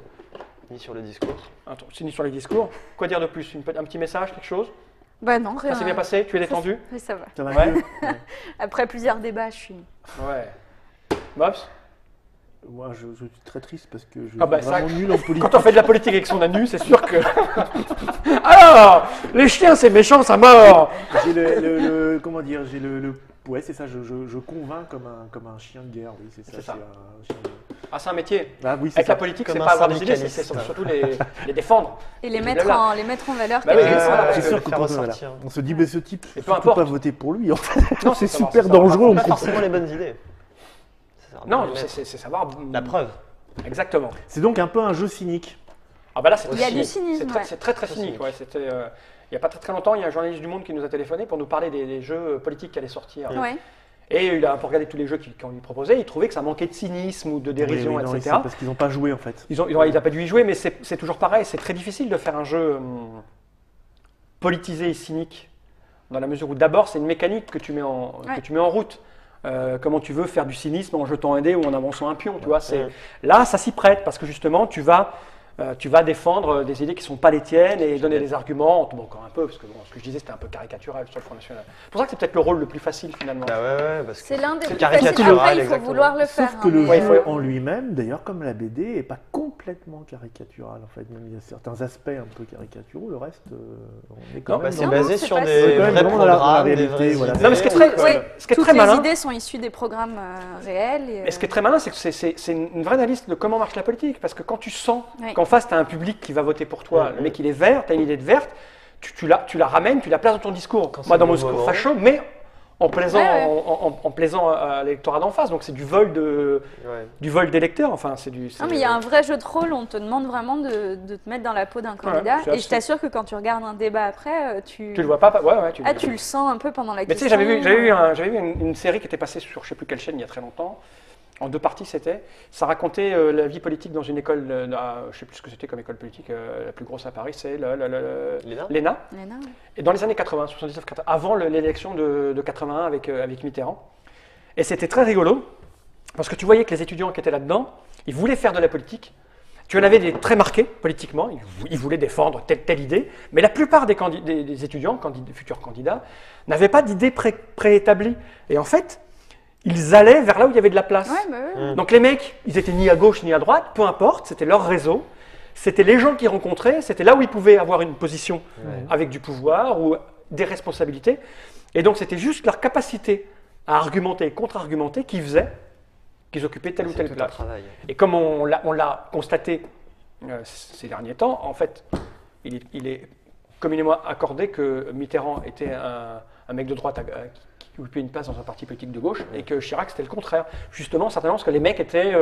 Ni sur le discours. Attends, c'est ni sur les discours. Quoi dire de plus un petit message, quelque chose? Bah non, rien. Ça s'est bien passé? Tu es détendu? Oui, ça va. Ça va Ouais. mieux. Après plusieurs débats, je suis. Ouais. Bobs? Moi, je suis très triste parce que je Ah bah, suis vraiment ça- nul en politique. Quand on fait de la politique avec son anus, c'est sûr que. Alors, les chiens, c'est méchant, ça mord. J'ai comment dire, j'ai ouais, c'est ça, je convainc comme un chien de guerre, oui, c'est ça. C'est ça. un chien de- Ah, c'est un métier. Ah oui, c'est Avec la ça. politique, Comme c'est un pas avoir des idées, syndicaliste. c'est surtout les défendre. Et les Et mettre, blabla. les mettre en valeur. Bah oui, quels qu'ils c'est soient. ça. C'est le sûr que faire quand ressortir. on se dit, mais ce type, Et je peu peux importe. pas voter pour lui, en fait. Non, C'est savoir, super c'est savoir. dangereux. on Pas comprend. forcément les bonnes idées. C'est ça, Non, les mettre. c'est savoir. La preuve. Exactement. C'est donc un peu un jeu cynique. Ah bah là, c'est Il y a très du cynique. cynisme, C'est très, ouais. c'est très, très Très cynique. cynique. Ouais. C'était, il n'y a pas très longtemps, il y a un journaliste du Monde qui nous a téléphoné pour nous parler des jeux politiques qui allaient sortir. Ouais. Et il a un peu regardé tous les jeux qu'on lui proposait. Il trouvait que ça manquait de cynisme ou de dérision, Oui, oui, non, etc. c'est parce qu'ils n'ont pas joué, en fait. Il n'a pas dû y jouer, mais c'est toujours pareil. C'est très difficile de faire un jeu politisé et cynique, dans la mesure où d'abord, c'est une mécanique que tu mets en route. Comment tu veux faire du cynisme en jetant un dé ou en avançant un pion, tu vois. Là, ça s'y prête, parce que justement, tu vas défendre des idées qui ne sont pas les tiennes et donner des arguments, bon, encore un peu, parce que bon, ce que je disais, c'était un peu caricatural sur le Front National. C'est pour ça que c'est peut-être le rôle le plus facile, finalement. Bah ouais, parce que C'est l'un des c'est plus faciles. caricatural, Après, il faut exactement. vouloir le faire. Sauf que hein, le mais- Ouais, il jeu faut- en lui-même, d'ailleurs, comme la BD, n'est pas complètement caricatural, en fait. Même il y a certains aspects un peu caricaturaux, le reste, on est quand Non, même bah, c'est dans- basé c'est sur pas des si- vrais Ouais, vraiment dans la programmes, des réalité, vraies voilà. idées. Non, mais ce qui est très, Ouais, ce qui est toutes très les malin, idées sont issues des programmes réels. Et, mais ce qui est très malin, c'est que c'est une vraie analyse de comment marche la politique. Parce que quand tu sens Ouais. qu'en face, tu as un public qui va voter pour toi, Mhm. le mec il est vert, tu as une idée de verte, tu la ramènes, tu la places dans ton discours. Quand Moi, c'est dans le mon bon discours moment. facho, mais en plaisant, Ouais, ouais. en plaisant à l'électorat d'en face. Donc c'est du vol d'électeurs. Enfin, c'est du. Non, mais il y a un vrai jeu de rôle, on te demande vraiment de te mettre dans la peau d'un candidat. c'est Et je t'assure que quand tu regardes un débat après, tu Tu le vois pas, ouais, tu. Ah, tu le sens un peu pendant la Mais tu question. sais, j'avais vu une série qui était passée sur je sais plus quelle chaîne il y a très longtemps. En 2 parties, c'était. Ça racontait la vie politique dans une école, je ne sais plus ce que c'était comme école politique, la plus grosse à Paris, c'est L'ENA. l'ENA. Léna, ouais. Et dans les années 80, 79, 80, avant l'élection de 81 avec Mitterrand. Et c'était très rigolo, parce que tu voyais que les étudiants qui étaient là-dedans, ils voulaient faire de la politique. Tu en avais des très marqués politiquement, ils voulaient défendre telle idée, mais la plupart des étudiants, futurs candidats, n'avaient pas d'idée préétablie. Et en fait, ils allaient vers là où il y avait de la place. Ouais, mais ouais. Donc les mecs, ils étaient ni à gauche ni à droite, peu importe, c'était leur réseau, c'était les gens qu'ils rencontraient, c'était là où ils pouvaient avoir une position avec du pouvoir ou des responsabilités. Et donc c'était juste leur capacité à argumenter et contre-argumenter qui faisait qu'ils occupaient telle ou C'est telle tout un place. travail. Et comme on l'a constaté ces derniers temps, en fait, il est communément accordé que Mitterrand était un mec de droite qui occupait une place dans un parti politique de gauche, et que Chirac c'était le contraire. Justement, certainement parce que les mecs étaient,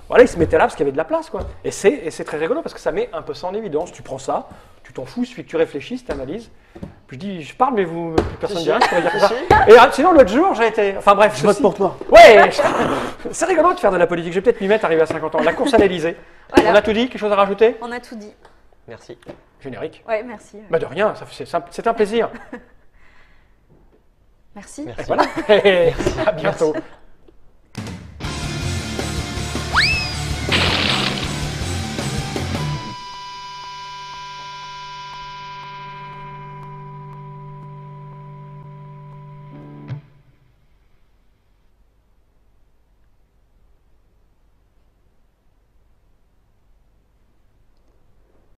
voilà, ils se mettaient là parce qu'il y avait de la place, quoi. Et c'est très rigolo parce que ça met un peu ça en évidence. Tu prends ça, tu t'en fous, il suffit que tu réfléchisses, tu analyses. Puis je dis, je parle, mais plus personne ne dit rien, je pourrais dire ça. Et sinon, l'autre jour, j'ai été. Enfin bref, Je vote pour toi. Ouais, c'est rigolo de faire de la politique. Je vais peut-être m'y mettre arrivé à 50 ans. La course à l'Élysée. Voilà. On a tout dit, quelque chose à rajouter? On a tout dit. Merci. Générique. Ouais, merci. Bah de rien, c'est un plaisir. Merci. Et voilà. À bientôt.